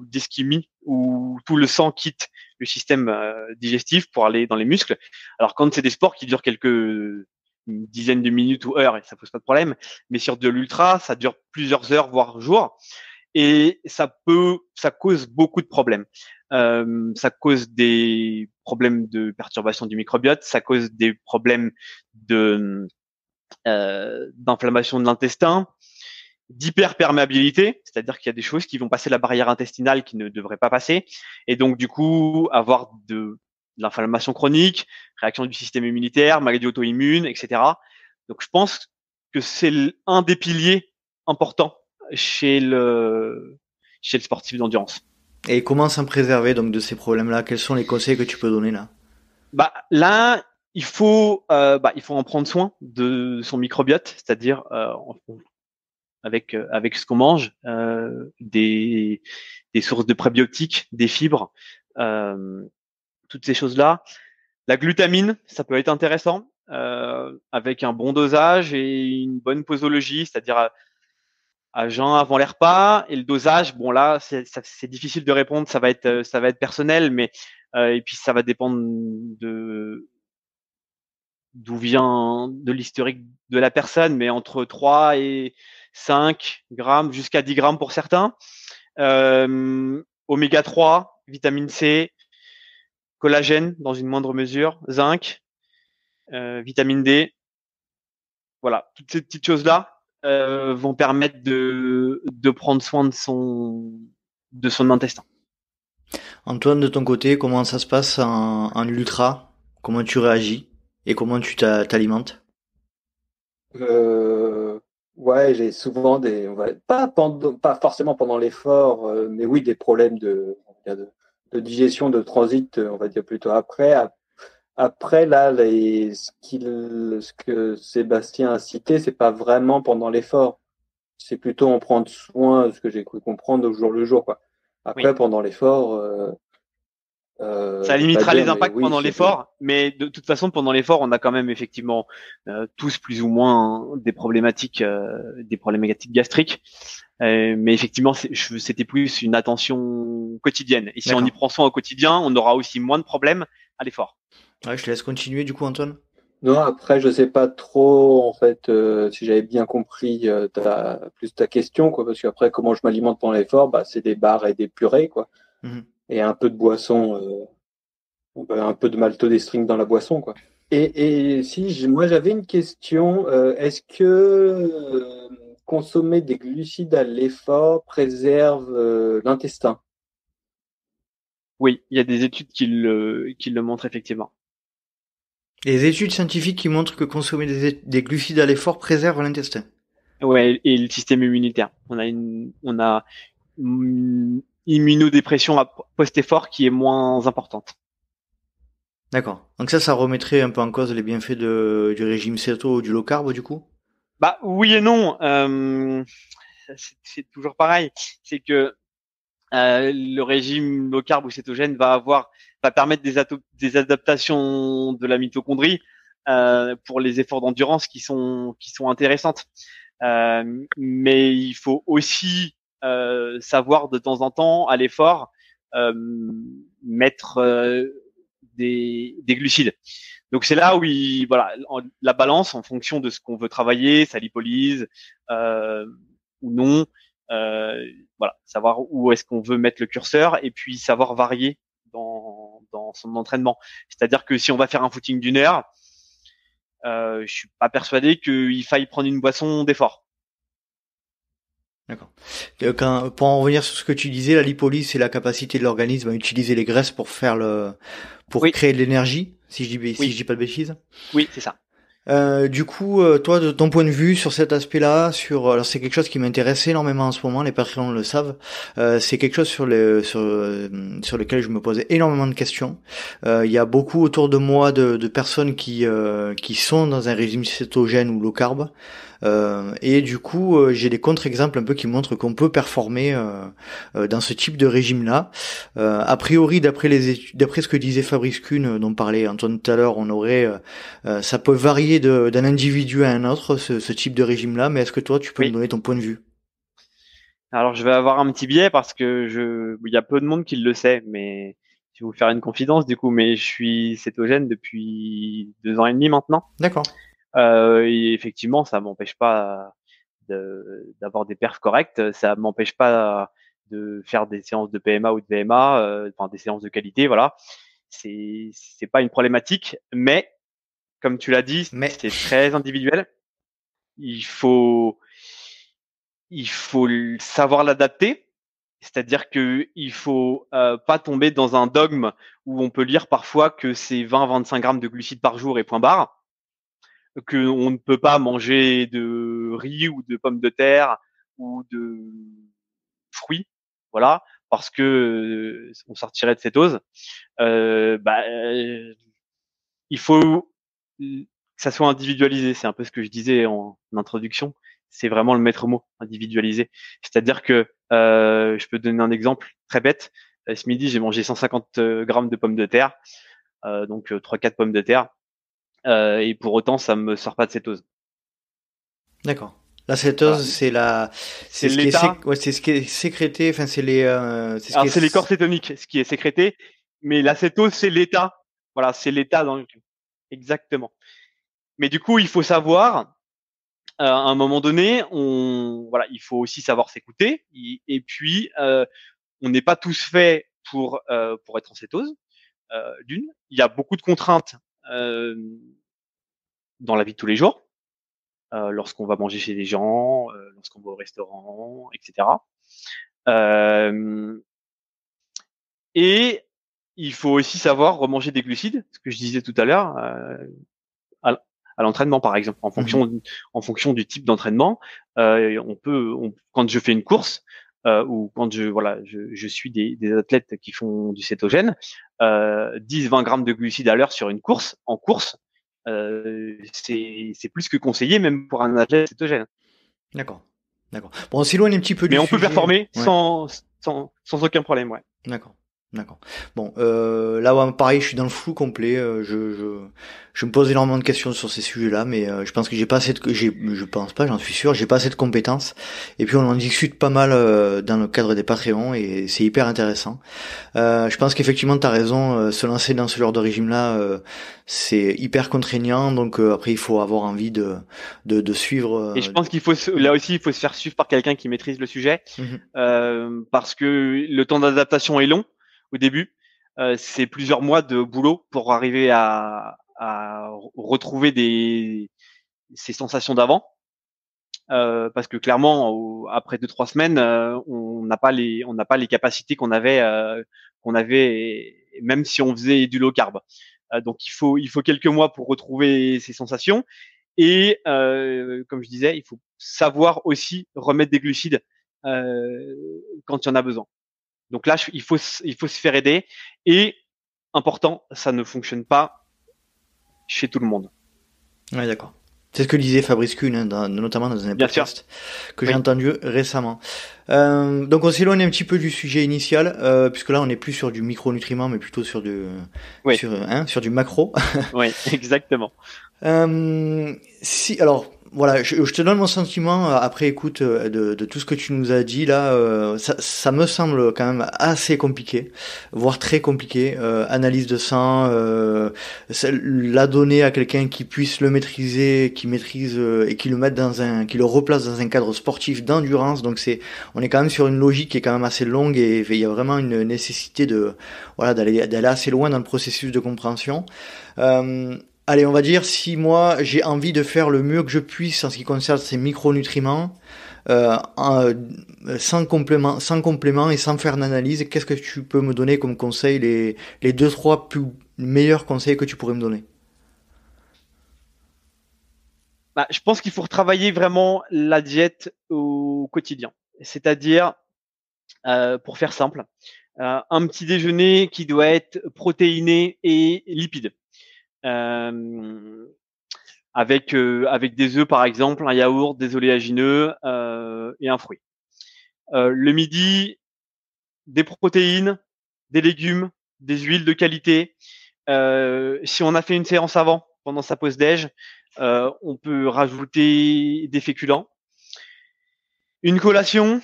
d'ischémie où tout le sang quitte le système digestif pour aller dans les muscles. Alors quand c'est des sports qui durent quelques dizaines de minutes ou heures, et ça pose pas de problème, mais sur de l'ultra, ça dure plusieurs heures voire jours, et ça cause beaucoup de problèmes. Ça cause des problèmes de perturbation du microbiote, ça cause des problèmes d'inflammation de l'intestin, d'hyperperméabilité, c'est-à-dire qu'il y a des choses qui vont passer la barrière intestinale qui ne devraient pas passer, et donc du coup avoir de l'inflammation chronique, réaction du système immunitaire, maladie auto-immune, etc. Donc je pense que c'est un des piliers importants chez le sportif d'endurance. Et comment s'en préserver donc de ces problèmes-là? Quels sont les conseils que tu peux donner là? Là, il faut en prendre soin de son microbiote, c'est-à-dire avec ce qu'on mange, des sources de prébiotiques, des fibres, toutes ces choses-là. La glutamine, ça peut être intéressant, avec un bon dosage et une bonne posologie, c'est-à-dire à jeun avant les repas. Et le dosage, bon là, c'est difficile de répondre, ça va être personnel, mais et puis ça va dépendre d'où vient de l'historique de la personne, mais entre 3 et 5 grammes jusqu'à 10 grammes pour certains. Oméga 3, vitamine C, collagène dans une moindre mesure, zinc, vitamine D. Voilà, toutes ces petites choses-là vont permettre de prendre soin de son intestin. Antoine, de ton côté, comment ça se passe en ultra? Comment tu réagis? Et comment tu t'alimentes? Ouais, j'ai souvent pas forcément pendant l'effort, mais oui, des problèmes de digestion, de transit, on va dire plutôt après. Après, là, ce que Sébastien a cité, c'est pas vraiment pendant l'effort. C'est plutôt en prendre soin, ce que j'ai cru comprendre au jour le jour, quoi. Après, Oui. pendant l'effort, ça limitera les impacts oui, pendant l'effort, mais de toute façon, pendant l'effort, on a quand même effectivement tous plus ou moins des problématiques gastriques. Mais effectivement, c'était plus une attention quotidienne. Et si D'accord. on y prend soin au quotidien, on aura aussi moins de problèmes à l'effort. Ouais, je te laisse continuer du coup, Antoine. Non, après, je sais pas trop, en fait, si j'avais bien compris ta question, quoi, parce qu'après, comment je m'alimente pendant l'effort, c'est des bars et des purées, quoi. Mhm. Et un peu de boisson, un peu de maltodextrin dans la boisson, quoi. Et si moi j'avais une question, est-ce que consommer des glucides à l'effort préserve l'intestin? Oui, il y a des études qui le montrent effectivement. Les études scientifiques qui montrent que consommer des glucides à l'effort préserve l'intestin. Ouais, et le système immunitaire. On a une immunodépression post-effort qui est moins importante. D'accord. Donc ça remettrait un peu en cause les bienfaits du régime céto ou du low carb, du coup? Oui et non. C'est toujours pareil. C'est que le régime low carb ou cétogène va permettre des adaptations de la mitochondrie pour les efforts d'endurance qui sont intéressantes. Mais il faut aussi savoir de temps en temps à l'effort mettre des glucides. Donc c'est là où la balance en fonction de ce qu'on veut travailler, sa lipolyse ou non, savoir où est-ce qu'on veut mettre le curseur et puis savoir varier dans son entraînement. C'est-à-dire que si on va faire un footing d'une heure, je suis pas persuadé qu'il faille prendre une boisson d'effort. D'accord. Pour en revenir sur ce que tu disais, la lipolyse, c'est la capacité de l'organisme à utiliser les graisses pour créer de l'énergie, si je dis pas de bêtises. Oui, c'est ça. Du coup, toi, de ton point de vue sur cet aspect-là, alors c'est quelque chose qui m'intéresse énormément en ce moment, les Patreons le savent. C'est quelque chose sur lequel je me posais énormément de questions. Il y a beaucoup autour de moi de personnes qui sont dans un régime cétogène ou low carb. Et du coup, j'ai des contre-exemples un peu qui montrent qu'on peut performer dans ce type de régime-là. A priori, d'après ce que disait Fabrice Kuhn, dont parlait Antoine tout à l'heure, ça peut varier d'un individu à un autre, ce type de régime-là. Mais est-ce que toi, tu peux me Oui. donner ton point de vue? Alors, je vais avoir un petit biais parce que il y a peu de monde qui le sait, mais je vais vous faire une confidence du coup, mais je suis cétogène depuis 2 ans et demi maintenant. D'accord. Et effectivement, ça m'empêche pas d'avoir des perfs correctes. Ça m'empêche pas de faire des séances de PMA ou de VMA, enfin des séances de qualité, voilà. C'est pas une problématique, mais comme tu l'as dit, Mais c'est très individuel. Il faut savoir l'adapter. C'est-à-dire que il faut pas tomber dans un dogme où on peut lire parfois que c'est 20-25 grammes de glucides par jour et point barre, que on ne peut pas manger de riz ou de pommes de terre ou de fruits, voilà, parce que on sortirait de cétose. Il faut que ça soit individualisé. C'est un peu ce que je disais en introduction. C'est vraiment le maître mot, individualisé. C'est-à-dire que je peux donner un exemple très bête. Ce midi, j'ai mangé 150 grammes de pommes de terre, donc 3-4 pommes de terre, et pour autant, ça me sort pas de cétose. d'accord. La Voilà. cétose, C'est l'état. c'est ce qui est sécrété. Enfin, Alors c'est les corps cétoniques, ce qui est sécrété, mais l'acétose c'est l'état. Voilà, c'est l'état dans le... Exactement. Mais du coup, il faut savoir, à un moment donné, voilà, il faut aussi savoir s'écouter. Et puis, on n'est pas tous faits pour être en cétose. D'une, il y a beaucoup de contraintes euh, dans la vie de tous les jours, lorsqu'on va manger chez des gens, lorsqu'on va au restaurant, etc. Euh, Et il faut aussi savoir remanger des glucides, ce que je disais tout à l'heure, à, à l'entraînement par exemple, Mhm. en fonction du type d'entraînement. Quand je fais une course ou quand je suis des athlètes qui font du cétogène, 10-20 grammes de glucides à l'heure sur une course, en course, c'est plus que conseillé même pour un athlète cétogène. D'accord. D'accord. Bon, on s'éloigne un petit peu Mais du on peut sujet. performer Ouais. sans aucun problème, ouais. D'accord. D'accord. Bon, là, ouais, pareil, je suis dans le flou complet. Je me pose énormément de questions sur ces sujets-là, mais je pense que j'ai pas assez de, je pense pas, j'en suis sûr, j'ai pas assez de compétences. Et puis on en discute pas mal dans le cadre des Patreons et c'est hyper intéressant. Je pense qu'effectivement, t'as raison. Se lancer dans ce genre de régime-là, c'est hyper contraignant. Donc après, il faut avoir envie de suivre. Et je pense là aussi, il faut se faire suivre par quelqu'un qui maîtrise le sujet, Mhm. parce que le temps d'adaptation est long au début. C'est plusieurs mois de boulot pour arriver à retrouver ces sensations d'avant. Parce que clairement, après 2-3 semaines, on n'a pas les capacités qu'on avait, même si on faisait du low carb. Donc il faut quelques mois pour retrouver ces sensations. Et comme je disais, il faut savoir aussi remettre des glucides euh, quand il y en a besoin. Donc là, il faut se faire aider. Et important, ça ne fonctionne pas chez tout le monde. Ouais, d'accord. C'est ce que disait Fabrice Kuhn, hein, notamment dans un Bien sûr. podcast que j'ai Oui. entendu récemment. Donc on s'éloigne un petit peu du sujet initial, puisque là on n'est plus sur du micronutriment, mais plutôt Oui. sur du macro. Oui. Exactement. Alors voilà, je te donne mon sentiment après écoute de tout ce que tu nous as dit là. Ça me semble quand même assez compliqué, voire très compliqué. Analyse de sang, la donner à quelqu'un qui puisse le maîtriser, qui maîtrise et qui le replace dans un cadre sportif d'endurance. Donc on est quand même sur une logique qui est quand même assez longue et il y a vraiment une nécessité d'aller assez loin dans le processus de compréhension. Allez, on va dire si moi j'ai envie de faire le mieux que je puisse en ce qui concerne ces micronutriments, sans complément et sans faire d'analyse, qu'est-ce que tu peux me donner comme conseil, les deux trois plus meilleurs conseils que tu pourrais me donner? Je pense qu'il faut retravailler vraiment la diète au quotidien. C'est-à-dire, pour faire simple, un petit déjeuner qui doit être protéiné et lipide. Avec des œufs par exemple, un yaourt, des oléagineux et un fruit. Le midi, des protéines, des légumes, des huiles de qualité. Si on a fait une séance avant, pendant sa pause déj, on peut rajouter des féculents. Une collation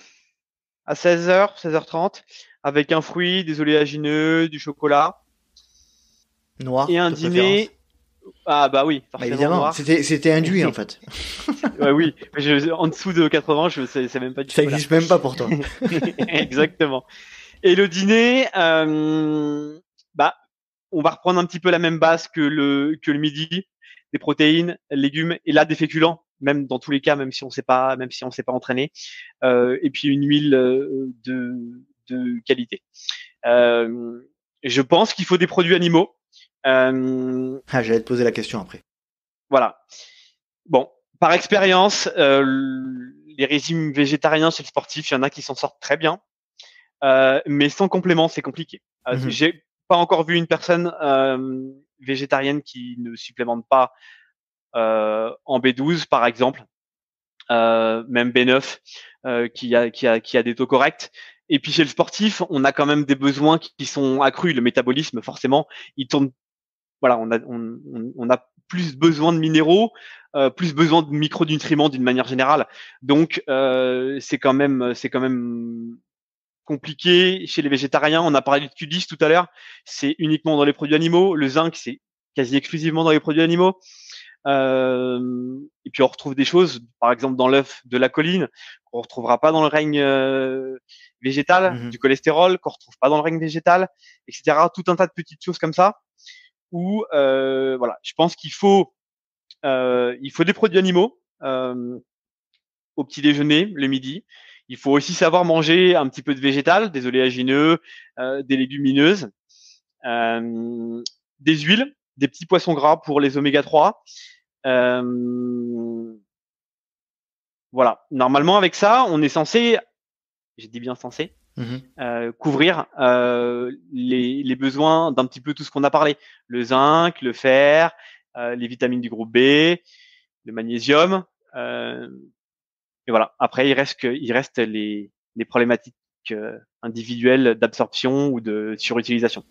à 16h, 16h30, avec un fruit, des oléagineux, du chocolat. Noir, et un de dîner. préférence. Ah bah oui, Bah, forcément évidemment, noir. c'était induit en fait. Ouais, oui, en dessous de 80, c'est même pas du Ça chocolat. existe même pas pour toi. Exactement. Et le dîner, on va reprendre un petit peu la même base que le midi, des protéines, légumes et là des féculents, même dans tous les cas, même si on s'est pas entraîné, et puis une huile de qualité. Je pense qu'il faut des produits animaux. Ah, j'allais te poser la question après. Voilà. Bon, par expérience, les régimes végétariens chez le sportif, il y en a qui s'en sortent très bien. Mais sans complément, c'est compliqué. J'ai pas encore vu une personne végétarienne qui ne supplémente pas en B12 par exemple, même B9, qui a des taux corrects. Et puis chez le sportif, on a quand même des besoins qui sont accrus. Le métabolisme, forcément, il tourne. Voilà, on a plus besoin de minéraux, plus besoin de micronutriments d'une manière générale. Donc c'est quand même compliqué chez les végétariens. On a parlé de Q10 tout à l'heure. C'est uniquement dans les produits animaux. Le zinc, c'est quasi exclusivement dans les produits animaux. Et puis on retrouve des choses, par exemple dans l'œuf de la choline, qu'on retrouvera pas dans le règne végétal, du cholestérol, qu'on retrouve pas dans le règne végétal, etc. Tout un tas de petites choses comme ça. Où voilà, je pense qu'il faut des produits animaux au petit déjeuner, le midi. Il faut aussi savoir manger un petit peu de végétal, des oléagineux, des légumineuses, des huiles, des petits poissons gras pour les oméga 3. Voilà. Normalement, avec ça, on est censé, j'ai dit bien censé, couvrir les besoins d'un petit peu tout ce qu'on a parlé. Le zinc, le fer, les vitamines du groupe B, le magnésium. Et voilà. Après, il reste les problématiques individuelles d'absorption ou de surutilisation.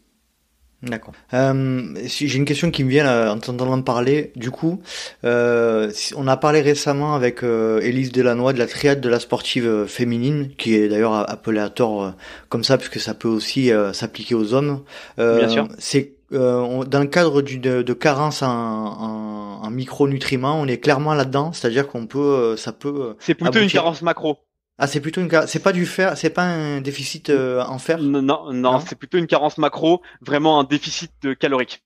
D'accord. J'ai une question qui me vient là, en t'entendant parler. Du coup, on a parlé récemment avec Élise Delannoy de la triade de la sportive féminine, qui est d'ailleurs appelée à tort comme ça, puisque ça peut aussi s'appliquer aux hommes. Bien sûr. C'est dans le cadre de carence en micronutriments, on est clairement là-dedans, c'est-à-dire qu'on peut, ça peut. C'est plutôt une carence macro. Ah, c'est plutôt c'est pas du fer, c'est pas un déficit en fer. Non, c'est plutôt une carence macro, vraiment un déficit calorique.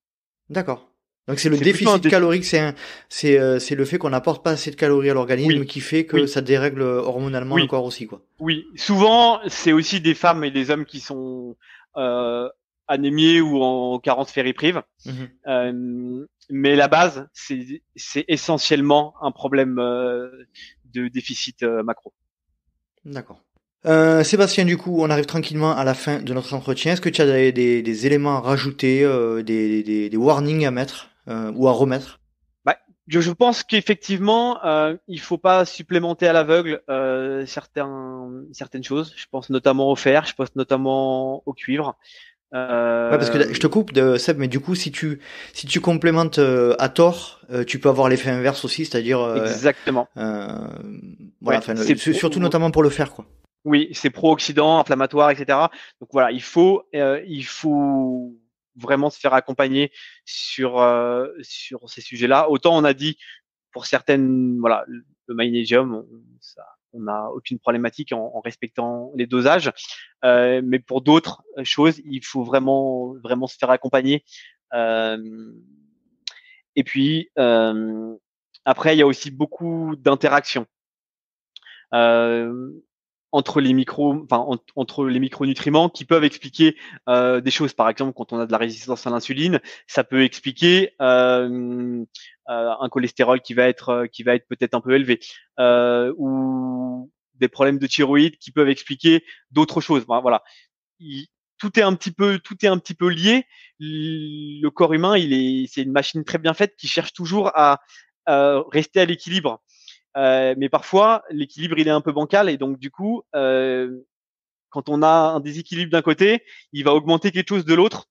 D'accord. Donc c'est le déficit calorique, c'est le fait qu'on n'apporte pas assez de calories à l'organisme qui fait que ça dérègle hormonalement le corps aussi, quoi. Oui, souvent c'est aussi des femmes et des hommes qui sont anémiés ou en carence ferriprive. Mais la base, c'est essentiellement un problème de déficit macro. D'accord. Sébastien, du coup, on arrive tranquillement à la fin de notre entretien. Est-ce que tu as des éléments à rajouter, des warnings à mettre ou à remettre? Je pense qu'effectivement, il faut pas supplémenter à l'aveugle certaines choses. Je pense notamment au fer, je pense notamment au cuivre. Ouais, parce que je te coupe, Seb, mais du coup, si tu complémentes à tort, tu peux avoir l'effet inverse aussi, c'est-à-dire exactement. Voilà, surtout notamment pour le fer, quoi. Oui, c'est pro-oxydant, inflammatoire, etc. Donc voilà, il faut vraiment se faire accompagner sur ces sujets-là. Autant on a dit pour certaines, voilà, le magnésium, on n'a aucune problématique en respectant les dosages, mais pour d'autres choses, il faut vraiment se faire accompagner. Et puis après, il y a aussi beaucoup d'interactions. Entre les micronutriments qui peuvent expliquer des choses. Par exemple, quand on a de la résistance à l'insuline, ça peut expliquer un cholestérol qui va être peut-être un peu élevé, ou des problèmes de thyroïde qui peuvent expliquer d'autres choses. Voilà, tout est un petit peu lié. Le corps humain, c'est une machine très bien faite qui cherche toujours à rester à l'équilibre. Mais parfois, l'équilibre il est un peu bancal et donc du coup, quand on a un déséquilibre d'un côté, il va augmenter quelque chose de l'autre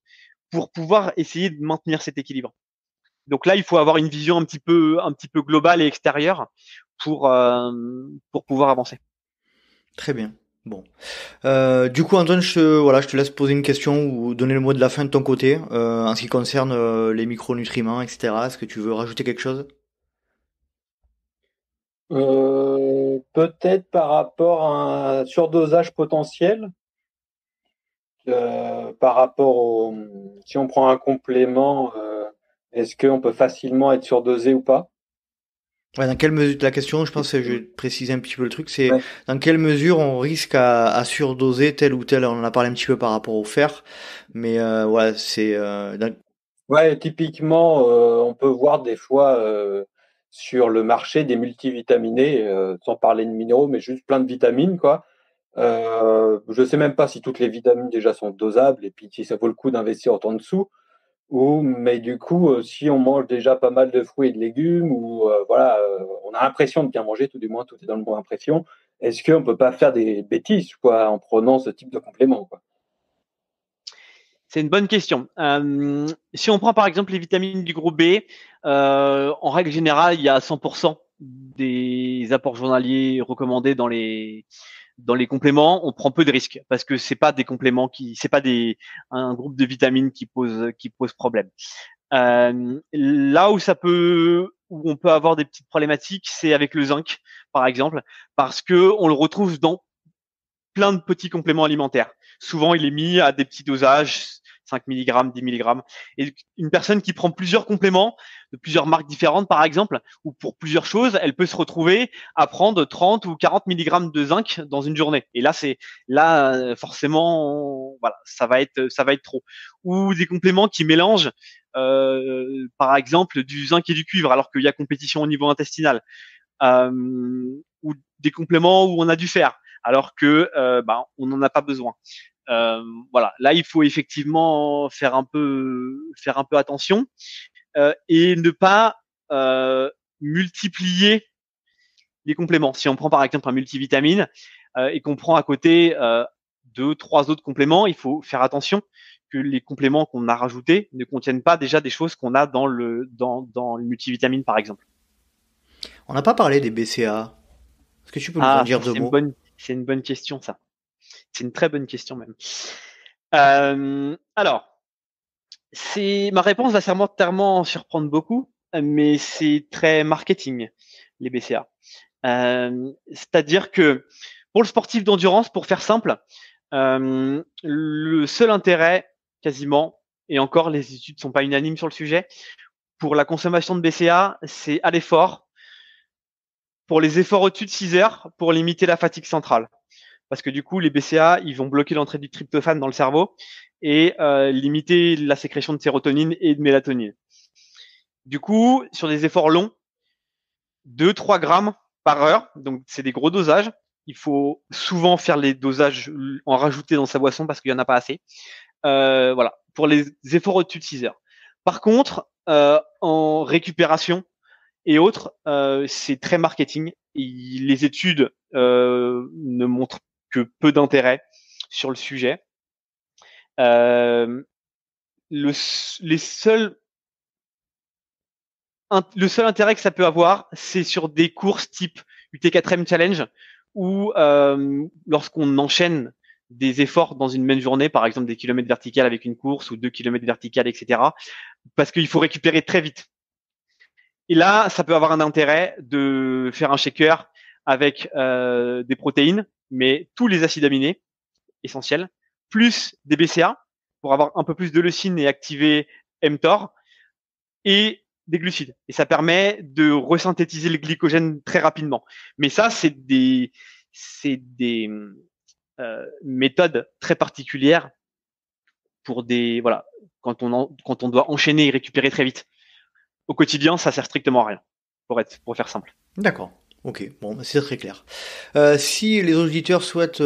pour pouvoir essayer de maintenir cet équilibre. Donc là, il faut avoir une vision un petit peu globale et extérieure pour pouvoir avancer. Très bien. Bon. Du coup, Antoine, je te laisse poser une question ou donner le mot de la fin de ton côté en ce qui concerne les micronutriments, etc. Est-ce que tu veux rajouter quelque chose? Peut-être par rapport à un surdosage potentiel, par rapport au, si on prend un complément, est-ce qu'on peut facilement être surdosé ou pas? Ouais, dans quelle mesure, la question, je pense que je vais préciser un petit peu le truc, c'est Ouais. dans quelle mesure on risque à surdoser tel ou tel, on en a parlé un petit peu par rapport au fer, mais ouais, Ouais, typiquement, on peut voir des fois sur le marché des multivitaminés, sans parler de minéraux, mais juste plein de vitamines, quoi. Je sais même pas si toutes les vitamines déjà sont dosables et puis si ça vaut le coup d'investir autant de sous. Mais du coup, si on mange déjà pas mal de fruits et de légumes, ou voilà, on a l'impression de bien manger, tout du moins, tout est dans le mot impression. Est-ce qu'on peut pas faire des bêtises, quoi, en prenant ce type de complément, quoi? C'est une bonne question. Si on prend par exemple les vitamines du groupe B, en règle générale, il y a 100% des apports journaliers recommandés dans les compléments. On prend peu de risques parce que c'est pas des compléments c'est pas un groupe de vitamines qui pose problème. Là où on peut avoir des petites problématiques, c'est avec le zinc, par exemple, parce que on le retrouve dans plein de petits compléments alimentaires. Souvent, il est mis à des petits dosages, 5 mg, 10 mg. Et une personne qui prend plusieurs compléments de plusieurs marques différentes, par exemple, ou pour plusieurs choses, elle peut se retrouver à prendre 30 ou 40 mg de zinc dans une journée. Et là, forcément, voilà, ça va être trop. Ou des compléments qui mélangent, par exemple, du zinc et du cuivre, alors qu'il y a compétition au niveau intestinal. Ou des compléments où on a du fer, alors que on n'en a pas besoin. Voilà, là il faut effectivement faire un peu attention et ne pas multiplier les compléments. Si on prend par exemple un multivitamine et qu'on prend à côté deux, trois autres compléments, il faut faire attention que les compléments qu'on a rajoutés ne contiennent pas déjà des choses qu'on a dans le multivitamine par exemple. on n'a pas parlé des BCA. Est-ce que tu peux nous en Ah, dire ça deux mots? c'est une bonne question ça. C'est une très bonne question même. Alors, ma réponse va sûrement surprendre beaucoup, mais c'est très marketing, les BCA. C'est-à-dire que pour le sportif d'endurance, pour faire simple, le seul intérêt, quasiment, et encore les études sont pas unanimes sur le sujet, pour la consommation de BCA, c'est à l'effort, pour les efforts au-dessus de 6 heures, pour limiter la fatigue centrale. Parce que du coup, les BCA, ils vont bloquer l'entrée du tryptophane dans le cerveau et limiter la sécrétion de sérotonine et de mélatonine. Du coup, sur des efforts longs, 2-3 grammes par heure, donc c'est des gros dosages. Il faut souvent faire les dosages, en rajouter dans sa boisson parce qu'il n'y en a pas assez. Voilà, pour les efforts au-dessus de 6 heures. Par contre, en récupération et autres, c'est très marketing. Et les études ne montrent que peu d'intérêt sur le sujet. Euh, le, les seuls, le seul intérêt que ça peut avoir, c'est sur des courses type UT4M Challenge, où lorsqu'on enchaîne des efforts dans une même journée, par exemple des kilomètres verticales avec une course ou 2 kilomètres verticales, etc., parce qu'il faut récupérer très vite. Et là, ça peut avoir un intérêt de faire un shaker avec des protéines, mais tous les acides aminés essentiels, plus des BCA pour avoir un peu plus de leucine et activer mTOR, et des glucides. Et ça permet de resynthétiser le glycogène très rapidement. Mais ça, c'est des méthodes très particulières pour des, voilà, quand on doit enchaîner et récupérer très vite. au quotidien, ça sert strictement à rien, pour faire simple. D'accord. Ok, bon, c'est très clair. Si les auditeurs souhaitent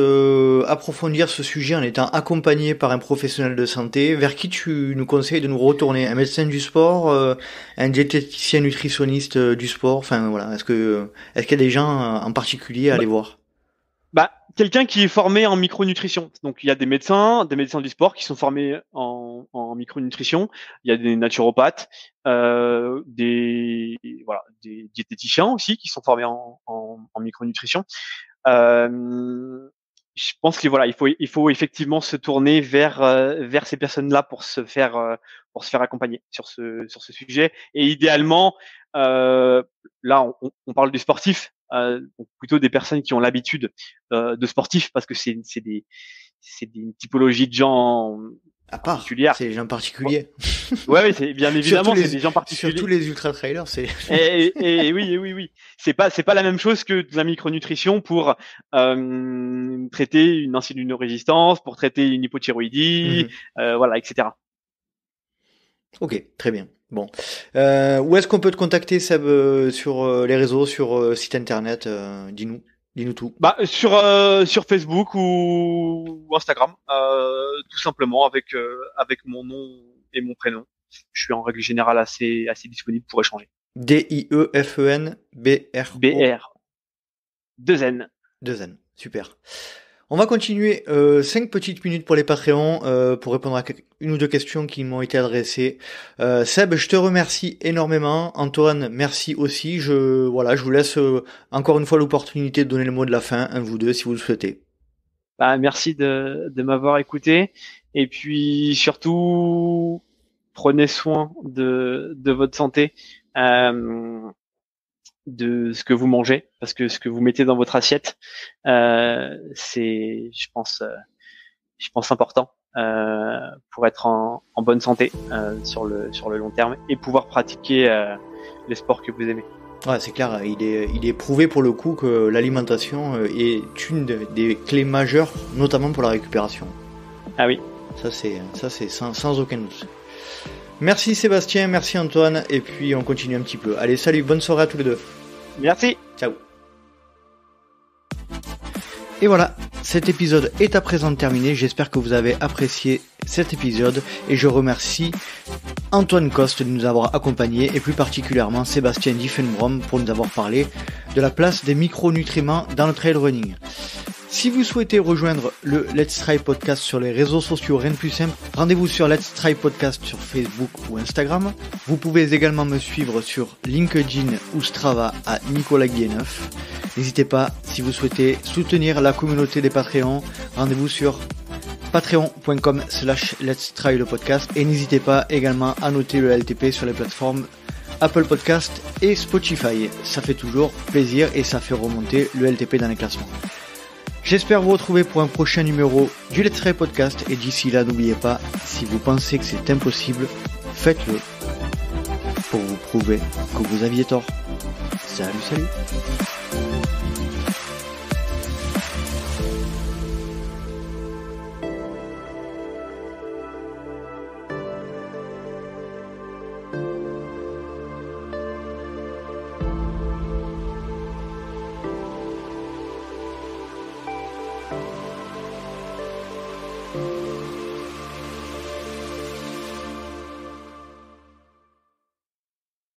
approfondir ce sujet en étant accompagnés par un professionnel de santé, vers qui tu nous conseilles de nous retourner? Un médecin du sport, un diététicien nutritionniste du sport? Enfin voilà, est-ce qu'il y a des gens en particulier à aller voir? Quelqu'un qui est formé en micronutrition. Donc il y a des médecins du sport qui sont formés en micronutrition. Il y a des naturopathes, des diététiciens aussi qui sont formés en micronutrition. Je pense que voilà, il faut effectivement se tourner vers ces personnes-là pour se faire accompagner sur ce sujet. Et idéalement, là on parle du sportif. Donc plutôt des personnes qui ont l'habitude de sportifs, parce que c'est des typologies de gens à part particulières. C'est des gens particuliers. Ouais, c'est bien évidemment, c'est des gens particuliers. Surtout les ultra trailers, c'est. Et oui. C'est pas la même chose que de la micronutrition pour traiter une insulinorésistance, pour traiter une hypothyroïdie, voilà, etc. Ok, très bien. Bon, où est-ce qu'on peut te contacter, Seb, sur les réseaux, sur site internet? Dis-nous tout. Sur Facebook ou Instagram, tout simplement avec mon nom et mon prénom. Je suis en règle générale assez disponible pour échanger. DIEFEN BR 2N. Super. On va continuer 5 petites minutes pour les Patreons pour répondre à une ou deux questions qui m'ont été adressées. Seb, je te remercie énormément. Antoine, merci aussi. Je vous laisse encore une fois l'opportunité de donner le mot de la fin, un vous deux, si vous le souhaitez. Merci de m'avoir écouté. Et puis surtout, prenez soin de votre santé. De ce que vous mangez, parce que ce que vous mettez dans votre assiette, c'est, je pense important pour être en bonne santé sur le long terme et pouvoir pratiquer les sports que vous aimez. Ouais, c'est clair, il est prouvé pour le coup que l'alimentation est une des clés majeures, notamment pour la récupération. Ah oui. Ça c'est sans aucun doute. Merci Sébastien, merci Antoine, et puis on continue un petit peu. Allez, salut, bonne soirée à tous les deux. Merci. Ciao. Et voilà, cet épisode est à présent terminé. J'espère que vous avez apprécié cet épisode et je remercie Antoine Coste de nous avoir accompagnés et plus particulièrement Sébastien Diffenbrom pour nous avoir parlé de la place des micronutriments dans le trail running. Si vous souhaitez rejoindre le Let's Try Podcast sur les réseaux sociaux, rien de plus simple, rendez-vous sur Let's Try Podcast sur Facebook ou Instagram. Vous pouvez également me suivre sur LinkedIn ou Strava à Nicolas Guilleneuf. N'hésitez pas, si vous souhaitez soutenir la communauté des Patreons, rendez-vous sur patreon.com/Let's Try le podcast et n'hésitez pas également à noter le LTP sur les plateformes Apple Podcast et Spotify. Ça fait toujours plaisir et ça fait remonter le LTP dans les classements. J'espère vous retrouver pour un prochain numéro du Let's Try Podcast et d'ici là, n'oubliez pas, si vous pensez que c'est impossible, faites-le pour vous prouver que vous aviez tort. Salut.